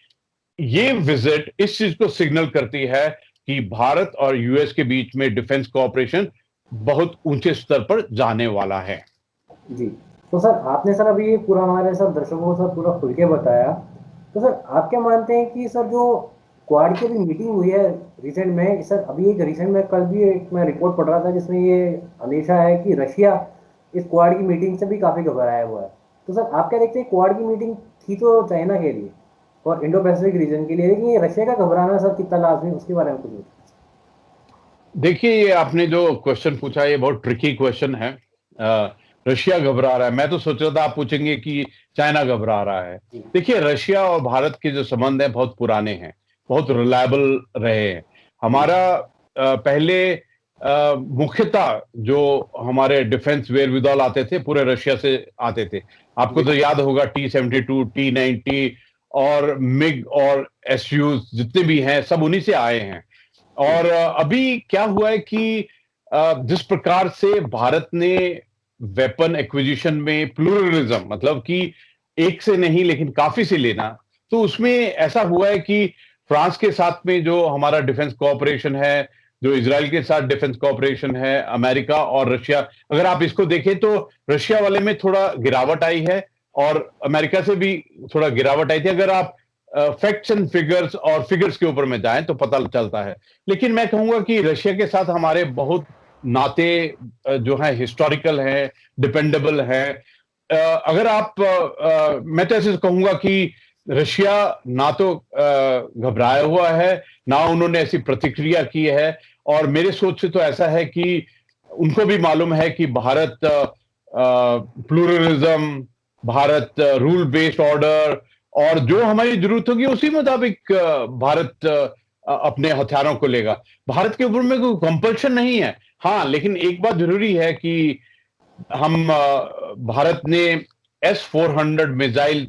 ये विजिट इस चीज को सिग्नल करती है कि भारत और यूएस के बीच में डिफेंस कोऑपरेशन बहुत ऊंचे स्तर पर जाने वाला है। जी, तो सर आपने सर अभी ये पूरा हमारे सब दर्शकों को सर पूरा खुल के बताया। तो सर आप क्या मानते हैं कि सर जो क्वाड की भी मीटिंग हुई है रिसेंट में, सर अभी एक रिसेंट में कल भी एक मैं रिपोर्ट पढ़ रहा था जिसमें ये अंदेशा है कि रशिया इस क्वाड की मीटिंग से भी काफ़ी घबराया हुआ है। तो सर आप क्या देखते हैं, क्वाड की मीटिंग थी तो चाइना के लिए और इंडो पैसिफिक रीजन के लिए, लेकिन ये रशिया का घबराना सर कितना लाजमी, उसके बारे में कुछ बताइए। देखिए, ये आपने जो क्वेश्चन पूछा ये बहुत ट्रिकी क्वेश्चन है। रशिया घबरा रहा है, मैं तो सोच रहा था आप पूछेंगे कि चाइना घबरा रहा है। जी। देखिए, रशिया और भारत के जो संबंध हैं बहुत पुराने हैं, बहुत रिलायबल रहे हैं। हमारा पहले मुख्यतः जो हमारे डिफेंस वेयरविदॉल आते थे पूरे रशिया से आते थे। आपको तो याद होगा T-72, T-90 और मिग और एसयूज जितने भी हैं सब उन्हीं से आए हैं। और अभी क्या हुआ है कि जिस प्रकार से भारत ने वेपन एक्विजिशन में प्लूरलिज्म, मतलब कि एक से नहीं लेकिन काफी से लेना, तो उसमें ऐसा हुआ है कि फ्रांस के साथ में जो हमारा डिफेंस कोऑपरेशन है, जो इजराइल के साथ डिफेंस कोऑपरेशन है, अमेरिका और रशिया, अगर आप इसको देखें तो रशिया वाले में थोड़ा गिरावट आई है और अमेरिका से भी थोड़ा गिरावट आई थी। अगर आप फैक्ट्स एंड फिगर्स और फिगर्स के ऊपर में जाएं तो पता चलता है। लेकिन मैं कहूंगा कि रशिया के साथ हमारे बहुत नाते जो है हिस्टोरिकल है, डिपेंडेबल है। अगर आप मैं तो ऐसे कहूंगा कि रशिया ना तो घबराया हुआ है, ना उन्होंने ऐसी प्रतिक्रिया की है। और मेरे सोच से तो ऐसा है कि उनको भी मालूम है कि Bharat pluralism, Bharat rule based order और जो हमारी जरूरत होगी उसी मुताबिक भारत अपने हथियारों को लेगा। भारत के ऊपर में कोई कंपल्शन नहीं है। हाँ, लेकिन एक बात जरूरी है कि हम भारत ने S-400 मिसाइल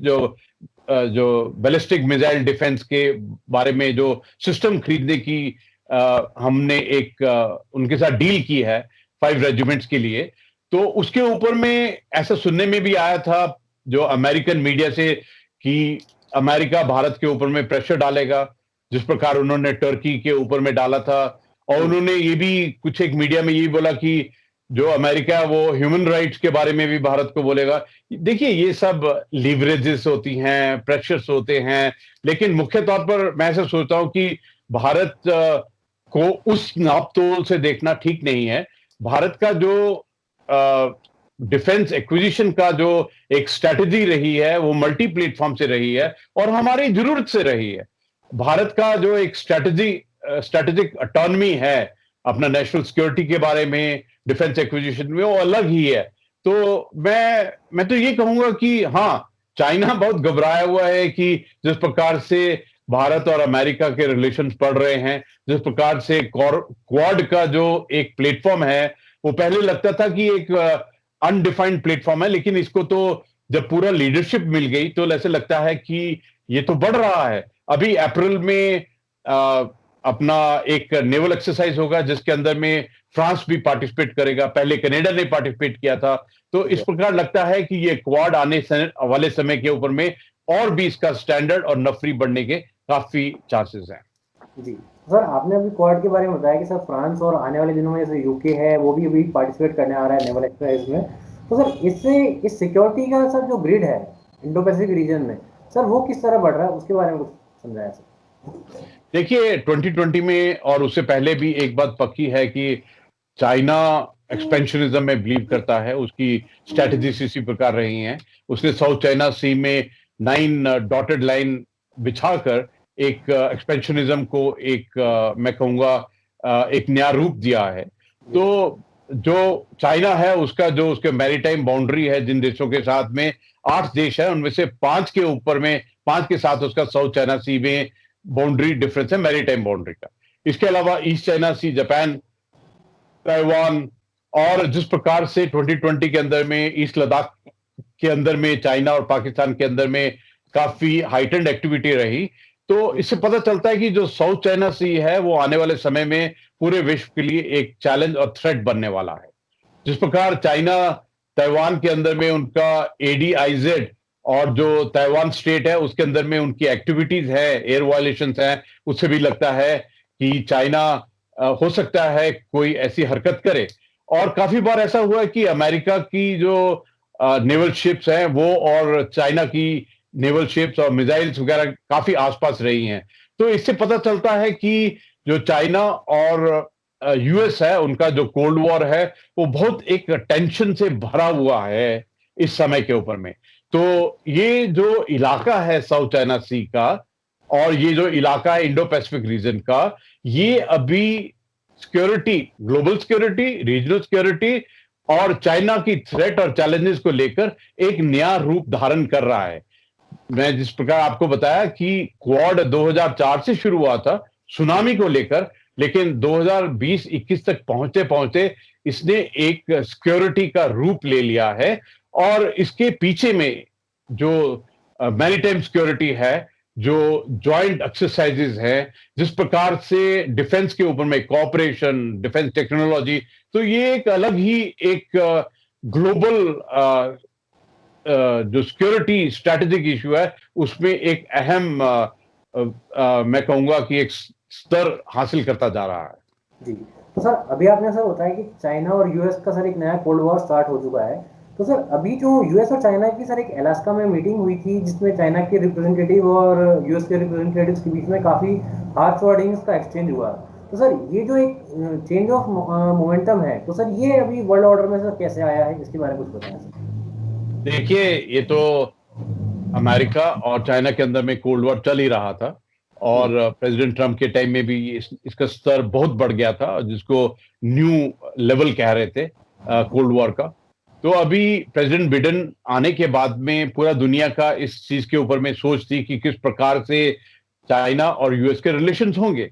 जो बैलिस्टिक मिसाइल डिफेंस के बारे में जो सिस्टम खरीदने की हमने एक उनके साथ डील की है 5 रेजिमेंट्स के लिए। तो उसके ऊपर में ऐसा सुनने में भी आया था जो अमेरिकन मीडिया से कि अमेरिका भारत के ऊपर में प्रेशर डालेगा, जिस प्रकार उन्होंने टर्की के ऊपर में डाला था। और उन्होंने ये भी कुछ एक मीडिया में ये बोला कि जो अमेरिका है वो ह्यूमन राइट्स के बारे में भी भारत को बोलेगा। देखिए, ये सब लीवरेजेस होती हैं, प्रेशर्स होते हैं, लेकिन मुख्य तौर पर मैं ऐसा सोचता हूं कि भारत को उस नापतोल से देखना ठीक नहीं है। भारत का जो डिफेंस एक्विजिशन का जो एक स्ट्रैटेजी रही है वो मल्टी प्लेटफॉर्म से रही है और हमारी जरूरत से रही है। भारत का जो एक स्ट्रैटेजिक ऑटोनॉमी है अपना नेशनल सिक्योरिटी के बारे में, डिफेंस एक्विजिशन में, वो अलग ही है। तो मैं तो ये कहूंगा कि हाँ, चाइना बहुत घबराया हुआ है कि जिस प्रकार से भारत और अमेरिका के रिलेशंस बढ़ रहे हैं, जिस प्रकार से क्वाड का जो एक प्लेटफॉर्म है वो पहले लगता था कि एक अनडिफाइंड प्लेटफॉर्म है, लेकिन इसको तो जब पूरा लीडरशिप मिल गई तो ऐसे लगता है कि ये तो बढ़ रहा है। अभी अप्रैल में अपना एक नेवल एक्सरसाइज होगा जिसके अंदर में फ्रांस भी पार्टिसिपेट करेगा, पहले कनाडा ने पार्टिसिपेट किया था। तो इस प्रकार लगता है कि ये क्वाड आने वाले समय के ऊपर में और भी इसका स्टैंडर्ड और नफरी बढ़ने के काफी चांसेस हैं। जी सर, आपने अभी क्वाड के बारे में बताया कि सर फ्रांस और आने वाले दिनों में जैसे यूके है वो भी अभी पार्टिसिपेट करने आ रहा है नेवल एक्सरसाइज में। तो सर इससे इस सिक्योरिटी का सर जो ग्रिड है इंडो पैसिफिक रीजन में, सर वो किस तरह बढ़ रहा है, उसके बारे में कुछ समझाया सर। देखिए, 2020 में और उससे पहले भी एक बात पक्की है कि चाइना एक्सपेंशनिज्म में बिलीव करता है। उसकी स्ट्रैटेजीज इसी प्रकार रही हैं। उसने साउथ चाइना सी में 9 डॉटेड लाइन बिछाकर एक एक्सपेंशनिज्म को एक मैं कहूंगा एक नया रूप दिया है। तो जो चाइना है उसका जो उसके मैरीटाइम बाउंड्री है जिन देशों के साथ में 8 देश है, उनमें से 5 के ऊपर में 5 के साथ उसका साउथ चाइना सी में बाउंड्री डिफरेंस है, मैरीटाइम बाउंड्री का। इसके अलावा ईस्ट चाइना सी, जापान, ताइवान, और जिस प्रकार से 2020 के अंदर में ईस्ट लद्दाख के अंदर में चाइना और पाकिस्तान के अंदर में काफी हाइटेंड एक्टिविटी रही, तो इससे पता चलता है कि जो साउथ चाइना सी है वो आने वाले समय में पूरे विश्व के लिए एक चैलेंज और थ्रेट बनने वाला है। जिस प्रकार चाइना ताइवान के अंदर में उनका ADIZ और जो ताइवान स्टेट है उसके अंदर में उनकी एक्टिविटीज है, एयर वायलेशंस है, उससे भी लगता है कि चाइना हो सकता है कोई ऐसी हरकत करे। और काफी बार ऐसा हुआ है कि अमेरिका की जो नेवल शिप्स हैं वो और चाइना की नेवल शिप्स और मिसाइल्स वगैरह काफी आसपास रही हैं। तो इससे पता चलता है कि जो चाइना और यूएस है, उनका जो कोल्ड वॉर है वो बहुत एक टेंशन से भरा हुआ है इस समय के ऊपर में। तो ये जो इलाका है साउथ चाइना सी का और ये जो इलाका है इंडो पैसिफिक रीजन का, ये अभी security, global security, regional security और चाइना की थ्रेट और चैलेंजेस को लेकर एक नया रूप धारण कर रहा है। मैं जिस प्रकार आपको बताया कि क्वाड 2004 से शुरू हुआ था सुनामी को लेकर, लेकिन 2020-21 तक पहुंचते पहुंचते इसने एक सिक्योरिटी का रूप ले लिया है। और इसके पीछे में जो मैरीटाइम सिक्योरिटी है, जो जॉइंट एक्सरसाइजेज हैं, जिस प्रकार से डिफेंस के ऊपर में कोऑपरेशन, डिफेंस टेक्नोलॉजी, तो ये एक अलग ही एक ग्लोबल जो सिक्योरिटी स्ट्रैटेजिक इशू है उसमें एक अहम मैं कहूंगा कि एक स्तर हासिल करता जा रहा है। जी, तो सर अभी आपने सर बताया कि चाइना और यूएस का सर एक नया कोल्ड वॉर स्टार्ट हो चुका है। तो सर अभी जो यूएस और चाइना की सर एक अलास्का में मीटिंग हुई थी जिसमें चाइना के रिप्रेजेंटेटिव और यूएस के रिप्रेजेंटेटिव्स के बीच में काफ़ी हार्श वर्डिंग्स का एक्सचेंज हुआ। तो सर ये जो एक चेंज ऑफ मोमेंटम है, तो सर ये अभी वर्ल्ड ऑर्डर में सर कैसे आया है, इसके बारे में कुछ बताएं सर। देखिए, ये तो अमेरिका और चाइना के अंदर में कोल्ड वॉर चल ही रहा था और प्रेसिडेंट ट्रम्प के टाइम में भी इसका स्तर बहुत बढ़ गया था, जिसको न्यू लेवल कह रहे थे कोल्ड वॉर का। तो अभी प्रेसिडेंट बिडेन आने के बाद में पूरा दुनिया का इस चीज के ऊपर में सोच थी कि किस प्रकार से चाइना और यूएस के रिलेशंस होंगे।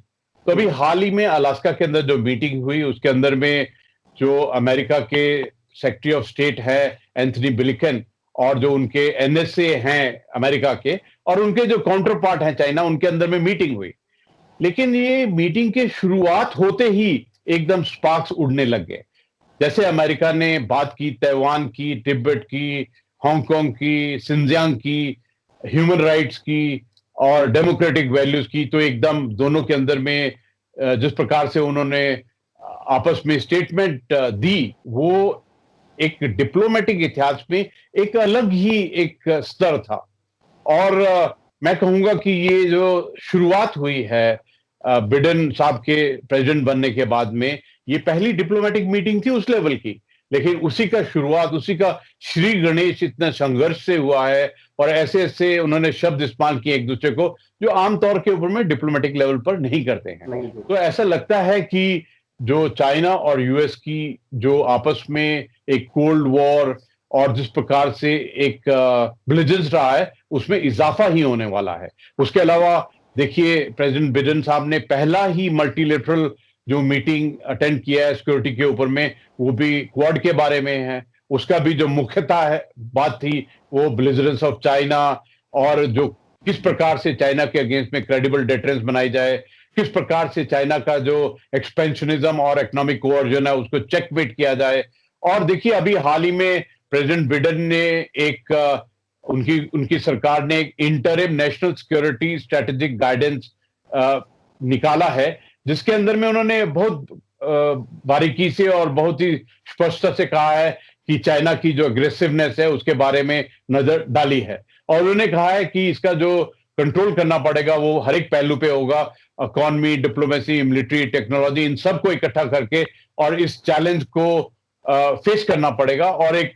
तो अभी हाल ही में अलास्का के अंदर जो मीटिंग हुई उसके अंदर में जो अमेरिका के सेक्रेटरी ऑफ स्टेट है एंथनी ब्लिंकन और जो उनके एनएसए हैं अमेरिका के और उनके जो काउंटर पार्ट हैं चाइना, उनके अंदर में मीटिंग हुई। लेकिन ये मीटिंग के शुरुआत होते ही एकदम स्पार्क्स उड़ने लग गए। जैसे अमेरिका ने बात की ताइवान की, तिब्बत की, हांगकांग की, सिंजियांग की, ह्यूमन राइट्स की और डेमोक्रेटिक वैल्यूज की, तो एकदम दोनों के अंदर में जिस प्रकार से उन्होंने आपस में स्टेटमेंट दी, वो एक डिप्लोमेटिक इतिहास में एक अलग ही एक स्तर था। और मैं कहूंगा कि ये जो शुरुआत हुई है बिडेन साहब के प्रेसिडेंट बनने के बाद में, ये पहली डिप्लोमेटिक मीटिंग थी उस लेवल की, लेकिन उसी का शुरुआत, उसी का श्री गणेश इतना संघर्ष से हुआ है और ऐसे ऐसे उन्होंने शब्द इस्तेमाल किए एक दूसरे को जो आमतौर के ऊपर में डिप्लोमेटिक लेवल पर नहीं करते हैं। तो ऐसा लगता है कि जो चाइना और यूएस की जो आपस में एक कोल्ड वॉर और जिस प्रकार से एक ब्लिजर्स रहा है उसमें इजाफा ही होने वाला है। उसके अलावा देखिए, प्रेसिडेंट बिडेन साहब ने पहला ही मल्टीलेटरल जो मीटिंग अटेंड किया है सिक्योरिटी के ऊपर में, वो भी क्वाड के बारे में है। उसका भी जो मुख्यतः है बात थी वो ब्लिजरेंस ऑफ चाइना और जो किस प्रकार से चाइना के अगेंस्ट में क्रेडिबल डिटरेंस बनाई जाए, किस प्रकार से चाइना का जो एक्सपेंशनिज्म और इकोनॉमिक कोवर्जन है उसको चेकमेट किया जाए। और देखिए, अभी हाल ही में प्रेसिडेंट बिडेन ने एक उनकी सरकार ने एक interim national security strategic guidance निकाला है, जिसके अंदर में उन्होंने बहुत बारीकी से और बहुत ही स्पष्टता से कहा है कि चाइना की जो अग्रेसिवनेस है उसके बारे में नजर डाली है। और उन्होंने कहा है कि इसका जो कंट्रोल करना पड़ेगा वो हर एक पहलू पे होगा, इकोनॉमी, डिप्लोमेसी, मिलिट्री, टेक्नोलॉजी, इन सबको इकट्ठा करके और इस चैलेंज को फेस करना पड़ेगा और एक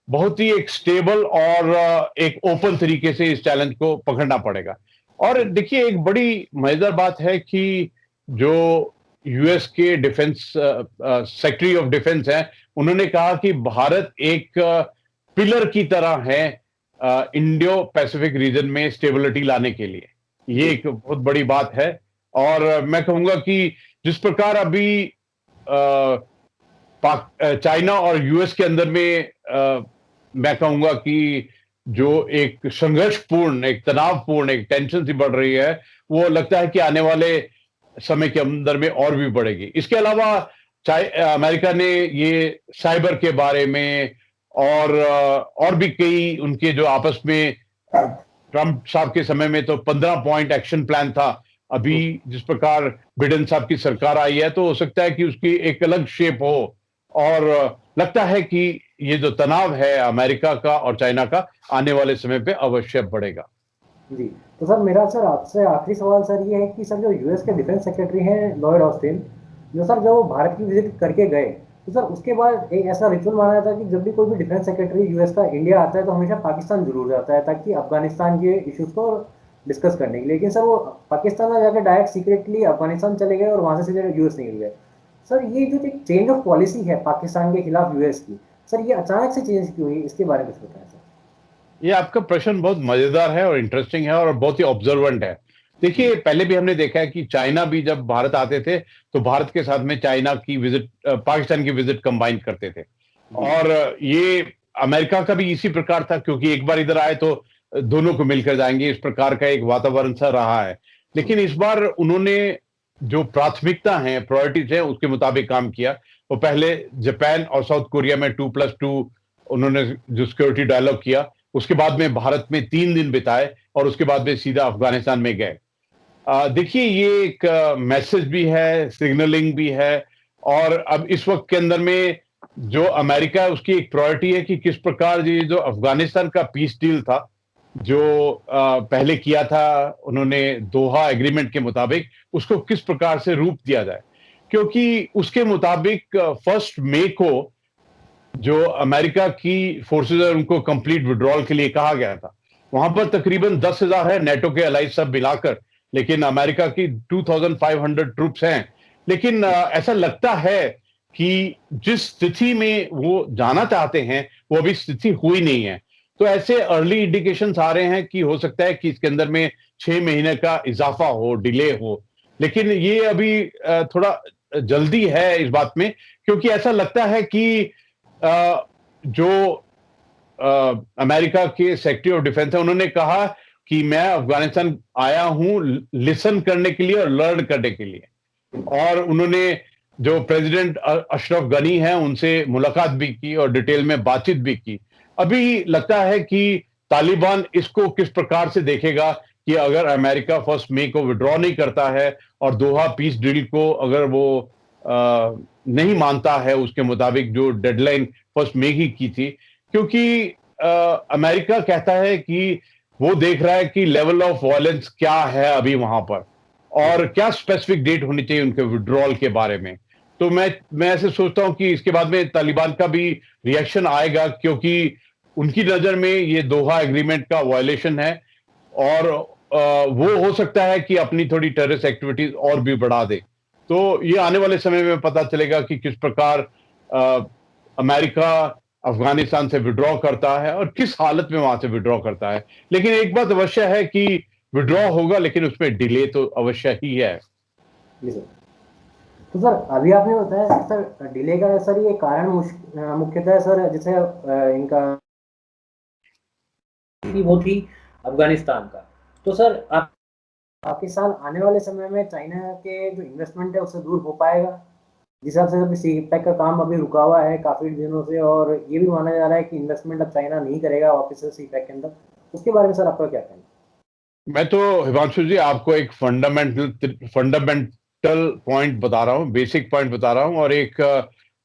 बहुत ही एक स्टेबल और एक ओपन तरीके से इस चैलेंज को पकड़ना पड़ेगा। और देखिए, एक बड़ी मजेदार बात है कि जो यूएस के डिफेंस सेक्रेटरी ऑफ डिफेंस हैं, उन्होंने कहा कि भारत एक पिलर की तरह है इंडो पैसिफिक रीजन में स्टेबिलिटी लाने के लिए। ये एक बहुत बड़ी बात है। और मैं कहूंगा कि जिस प्रकार अभी चाइना और यूएस के अंदर में मैं कहूंगा कि जो एक संघर्षपूर्ण, एक तनावपूर्ण, एक टेंशन सी बढ़ रही है, वो लगता है कि आने वाले समय के अंदर में और भी बढ़ेगी। इसके अलावा अमेरिका ने ये साइबर के बारे में और भी कई उनके जो आपस में ट्रंप साहब के समय में तो 15 पॉइंट एक्शन प्लान था। अभी जिस प्रकार बिडेन साहब की सरकार आई है तो हो सकता है कि उसकी एक अलग शेप हो और लगता है कि ये जो तनाव है अमेरिका का और चाइना का आने वाले समय पे अवश्य बढ़ेगा। जी, तो सर मेरा सर आपसे आखिरी सवाल सर ये है कि सर जो यूएस के डिफेंस सेक्रेटरी हैं लॉयड ऑस्टिन, जो सर जो भारत की विजिट करके गए, तो सर उसके बाद एक ऐसा रिचुअल माना जाता है कि जब भी कोई भी डिफेंस सेक्रेटरी यूएस का इंडिया आता है तो हमेशा पाकिस्तान जरूर जाता है, ताकि अफगानिस्तान के इश्यूज को डिस्कस करने के लिए। लेकिन सर वो पाकिस्तान में जाकर डायरेक्ट सीक्रेटली अफगानिस्तान चले गए और वहां से सीधे यूएस निकल गए। सर ये जो एक चेंज ऑफ पॉलिसी है पाकिस्तान के खिलाफ यूएस की, सर ये अचानक से चेंज क्यों हुई, इसके बारे में कुछ बताएं सर। ये आपका प्रश्न बहुत मजेदार है और इंटरेस्टिंग है और बहुत ही ऑब्जर्वेंट है। देखिए, पहले भी हमने देखा है कि चाइना भी जब भारत आते थे तो भारत के साथ में चाइना की विजिट, पाकिस्तान की विजिट कंबाइन करते थे। और ये अमेरिका का भी इसी प्रकार था, क्योंकि एक बार इधर आए तो दोनों को मिलकर जाएंगे, इस प्रकार का एक वातावरण सा रहा है। लेकिन इस बार उन्होंने जो प्राथमिकता है, प्रायोरिटीज है, उसके मुताबिक काम किया। वो पहले जापान और साउथ कोरिया में 2+2 उन्होंने जो सिक्योरिटी डायलॉग किया, उसके बाद में भारत में 3 दिन बिताए और उसके बाद में सीधा अफगानिस्तान में गए। देखिए, ये एक मैसेज भी है, सिग्नलिंग भी है। और अब इस वक्त के अंदर में जो अमेरिका है उसकी एक प्रायोरिटी है कि किस प्रकार ये जो अफगानिस्तान का पीस डील था, जो पहले किया था उन्होंने दोहा एग्रीमेंट के मुताबिक, उसको किस प्रकार से रूप दिया जाए। क्योंकि उसके मुताबिक 1 मई को जो अमेरिका की फोर्सेज है उनको कंप्लीट विड्रॉल के लिए कहा गया था। वहां पर तकरीबन 10,000 है नेटो के अलाइज सब मिलाकर, लेकिन अमेरिका की 2,500 ट्रूप्स हैं। लेकिन ऐसा लगता है कि जिस स्थिति में वो जाना चाहते हैं वो अभी स्थिति हुई नहीं है। तो ऐसे अर्ली इंडिकेशंस आ रहे हैं कि हो सकता है कि इसके अंदर में 6 महीने का इजाफा हो, डिले हो। लेकिन ये अभी थोड़ा जल्दी है इस बात में, क्योंकि ऐसा लगता है कि जो अमेरिका के सेक्रेटरी ऑफ डिफेंस है उन्होंने कहा कि मैं अफगानिस्तान आया हूं लिसन करने के लिए और लर्न करने के लिए। और उन्होंने जो प्रेसिडेंट अशरफ गनी है उनसे मुलाकात भी की और डिटेल में बातचीत भी की। अभी लगता है कि तालिबान इसको किस प्रकार से देखेगा कि अगर अमेरिका 1 मई को विड्रॉ नहीं करता है और दोहा पीस डील को अगर वो नहीं मानता है उसके मुताबिक जो डेडलाइन 1 मई की थी। क्योंकि अमेरिका कहता है कि वो देख रहा है कि लेवल ऑफ वायलेंस क्या है अभी वहां पर और क्या स्पेसिफिक डेट होनी चाहिए उनके विड्रॉल के बारे में। तो मैं ऐसे सोचता हूं कि इसके बाद में तालिबान का भी रिएक्शन आएगा, क्योंकि उनकी नजर में ये दोहा एग्रीमेंट का वायलेशन है और वो हो सकता है कि अपनी थोड़ी टेररिस्ट एक्टिविटीज और भी बढ़ा दे। तो ये आने वाले समय में पता चलेगा कि किस प्रकार अमेरिका अफगानिस्तान से विड्रॉ करता है और किस हालत में वहां से विड्रॉ करता है। लेकिन एक बात अवश्य है कि विड्रॉ होगा, लेकिन उसमें डिले तो अवश्य ही है। जी सर। तो सर अभी आपने बताया सर डिले का, सर ये कारण मुख्यतः सर जैसे इनका वो थी अफगानिस्तान का। तो सर आप पाकिस्तान आने वाले समय में चाइना के जो इन्वेस्टमेंट है उससे दूर हो पाएगा? जिस हिसाब से अभी सी पैक का काम अभी रुका हुआ है काफी दिनों से, और ये भी माना जा रहा है कि इन्वेस्टमेंट अब चाइना नहीं करेगा वापस से सी पैक के अंदर, उसके बारे में सर आपका क्या कहना है? मैं तो हिमांशु जी आपको एक फंडामेंटल पॉइंट बता रहा हूँ, बेसिक पॉइंट बता रहा हूँ, और एक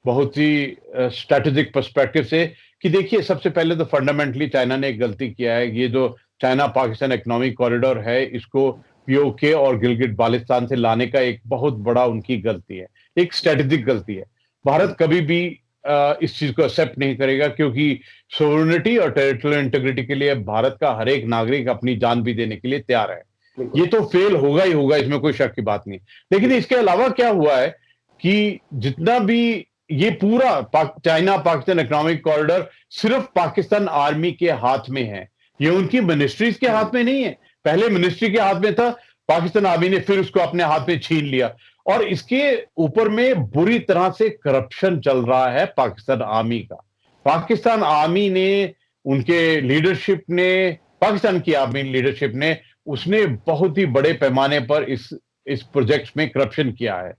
बहुत ही स्ट्रेटेजिक पर्सपेक्टिव से कि देखिए, सबसे पहले तो फंडामेंटली चाइना ने एक गलती किया है। ये जो चाइना पाकिस्तान इकोनॉमिक कॉरिडोर है इसको पीओके और गिलगिट बाल्टिस्तान से लाने का एक बहुत बड़ा उनकी गलती है, एक स्ट्रेटेजिक गलती है। भारत कभी भी इस चीज को एक्सेप्ट नहीं करेगा, क्योंकि सोवरेनिटी और टेरिटोरियल इंटीग्रिटी के लिए भारत का हर एक नागरिक अपनी जान भी देने के लिए तैयार है। ये तो फेल होगा ही होगा, इसमें कोई शक की बात नहीं। लेकिन इसके अलावा क्या हुआ है कि जितना भी ये पूरा चाइना पाकिस्तान इकोनॉमिक कॉरिडोर सिर्फ पाकिस्तान आर्मी के हाथ में है, ये उनकी मिनिस्ट्रीज के हाथ में नहीं है। पहले मिनिस्ट्री के हाथ में था, पाकिस्तान आर्मी ने फिर उसको अपने हाथ में छीन लिया, और इसके ऊपर में बुरी तरह से करप्शन चल रहा है पाकिस्तान आर्मी का। पाकिस्तान आर्मी ने, उनके लीडरशिप ने, पाकिस्तान की आर्मी लीडरशिप ने, उसने बहुत ही बड़े पैमाने पर इस प्रोजेक्ट में करप्शन किया है।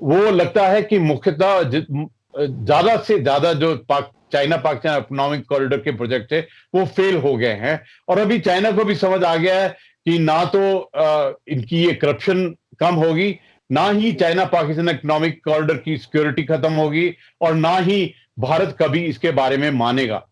वो लगता है कि मुख्यतः ज्यादा से ज्यादा जो चाइना पाकिस्तान इकोनॉमिक कॉरिडोर के प्रोजेक्ट है वो फेल हो गए हैं। और अभी चाइना को भी समझ आ गया है कि ना तो इनकी ये करप्शन कम होगी, ना ही चाइना पाकिस्तान इकोनॉमिक कॉरिडोर की सिक्योरिटी खत्म होगी, और ना ही भारत कभी इसके बारे में मानेगा।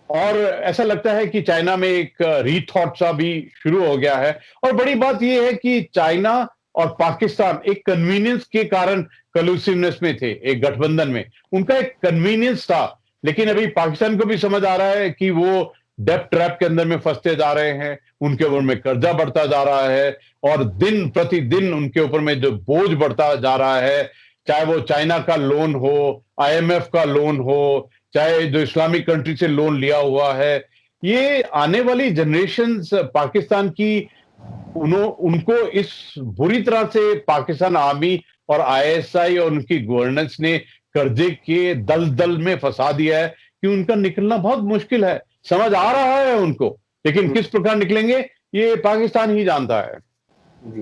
और ऐसा लगता है कि चाइना में एक रीथॉट सा भी शुरू हो गया है। और बड़ी बात यह है कि चाइना और पाकिस्तान एक कन्वीनियंस के कारण कलूसिवनेस में थे, एक गठबंधन में उनका एक कन्वीनियंस था। लेकिन अभी पाकिस्तान को भी समझ आ रहा है कि वो डेब्ट ट्रैप के अंदर में फंसते जा रहे हैं, उनके ऊपर में कर्जा बढ़ता जा रहा है और दिन प्रतिदिन उनके ऊपर में जो बोझ बढ़ता जा रहा है, चाहे वो चाइना का लोन हो, आईएमएफ का लोन हो, चाहे जो इस्लामिक कंट्री से लोन लिया हुआ है, ये आने वाली जनरेशंस पाकिस्तान की उनको इस बुरी तरह से पाकिस्तान आर्मी और आईएसआई और उनकी गवर्नेंस ने कर्जे के दलदल में फंसा दिया है कि उनका निकलना बहुत मुश्किल है। समझ आ रहा है उनको, लेकिन किस प्रकार निकलेंगे ये पाकिस्तान ही जानता है। जी।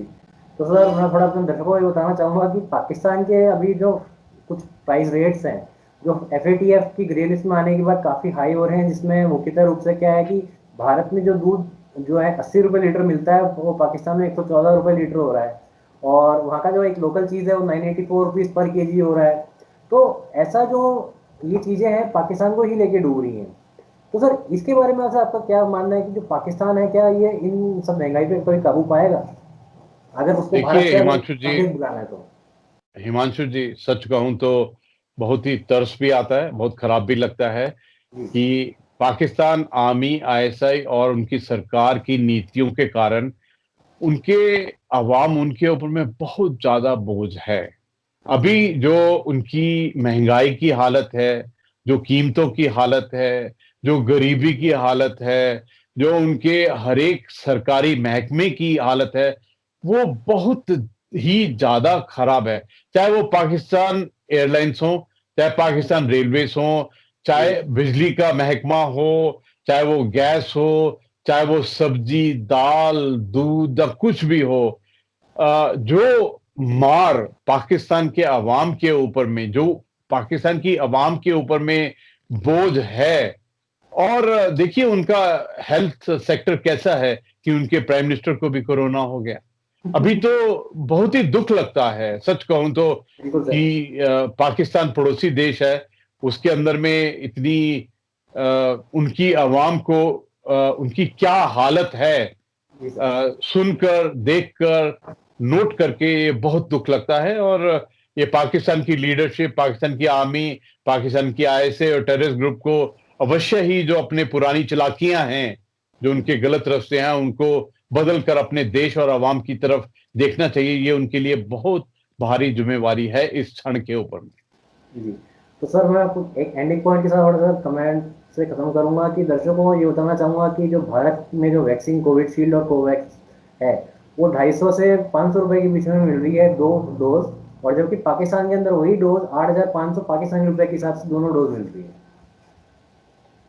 तो सर मैं थोड़ा अपने दर्शकों को ये बताना चाहूंगा कि पाकिस्तान के अभी जो कुछ प्राइस रेट्स हैं जो FATF की ग्रे लिस्ट में आने के बाद काफ़ी हाई हो रहे हैं, जिसमें मुख्यतः रूप से क्या है कि भारत में जो दूध जो है 80 रुपये लीटर मिलता है वो पाकिस्तान में 114 रुपये लीटर हो रहा है, और वहाँ का जो एक लोकल चीज़ है वो 984 रुपीज़ पर केजी हो रहा है। तो ऐसा जो ये चीज़ें हैं पाकिस्तान को ही लेके डूब रही हैं। तो सर इसके बारे में आपका क्या मानना है कि जो पाकिस्तान है क्या ये इन सब महंगाई पे कभी काबू पाएगा अगर उसको भारत देखिए से हिमांशु जी, बुलाना है तो? हिमांशु जी सच कहूं तो बहुत ही तरस भी आता है, बहुत खराब भी लगता है जी कि पाकिस्तान आर्मी, आईएसआई और उनकी सरकार की नीतियों के कारण उनके अवाम उनके ऊपर में बहुत ज्यादा बोझ है। अभी जो उनकी महंगाई की हालत है, जो कीमतों की हालत है, जो गरीबी की हालत है, जो उनके हर एक सरकारी महकमे की हालत है, वो बहुत ही ज्यादा खराब है। चाहे वो पाकिस्तान एयरलाइंस हो, चाहे पाकिस्तान रेलवेज हो, जी चाहे बिजली का महकमा हो, चाहे वो गैस हो, चाहे वो सब्जी, दाल, दूध या कुछ भी हो, जो मार पाकिस्तान के अवाम के ऊपर में, जो पाकिस्तान की अवाम के ऊपर में बोझ है। और देखिए उनका हेल्थ सेक्टर कैसा है कि उनके प्राइम मिनिस्टर को भी कोरोना हो गया। अभी तो बहुत ही दुख लगता है, सच कहूं तो, बिल्कुल सर। कि पाकिस्तान पड़ोसी देश है, उसके अंदर में इतनी उनकी अवाम को उनकी क्या हालत है, जी सर। सुनकर, देखकर, नोट करके ये बहुत दुख लगता है। और ये पाकिस्तान की लीडरशिप, पाकिस्तान की आर्मी, पाकिस्तान की आईएसआई और टेररिस्ट ग्रुप को अवश्य ही जो अपने पुरानी चालाकियां हैं, जो उनके गलत रास्ते हैं, उनको बदल कर अपने देश और अवाम की तरफ देखना चाहिए। ये उनके लिए बहुत भारी जिम्मेवारी है इस क्षण के ऊपर में। जी। तो सर मैं आपको एक एंडिंग पॉइंट के साथ और सर कमेंट से खत्म करूंगा कि दर्शकों को ये बताना चाहूंगा कि जो भारत में जो वैक्सीन कोविशील्ड और कोवैक्स है वो 250 से 500 रुपए के बीच में मिल रही है 2 डोज, और जबकि पाकिस्तान के अंदर वही डोज 8,500 पाकिस्तानी रुपए के हिसाब से दोनों डोज मिल रही है।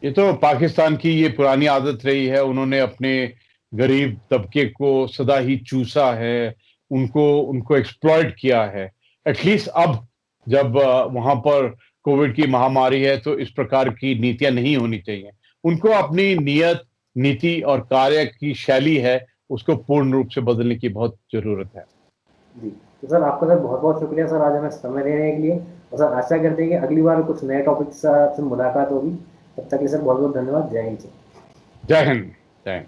ये तो पाकिस्तान की ये पुरानी आदत रही है, उन्होंने अपने गरीब तबके को सदा ही चूसा है, उनको उनको एक्सप्लॉइट किया है। एटलीस्ट अब जब वहां पर कोविड की महामारी है तो इस प्रकार की नीतियां नहीं होनी चाहिए। उनको अपनी नियत, नीति और कार्य की शैली है उसको पूर्ण रूप से बदलने की बहुत जरूरत है। जी। तो सर आपका सर बहुत बहुत शुक्रिया सर आज हमें समय देने के लिए, और सर आशा करते हैं कि अगली बार कुछ नए टॉपिक से आपसे मुलाकात होगी। तब तक के लिए सर बहुत बहुत धन्यवाद। जय हिंद सर। जय हिंद। जय हिंद।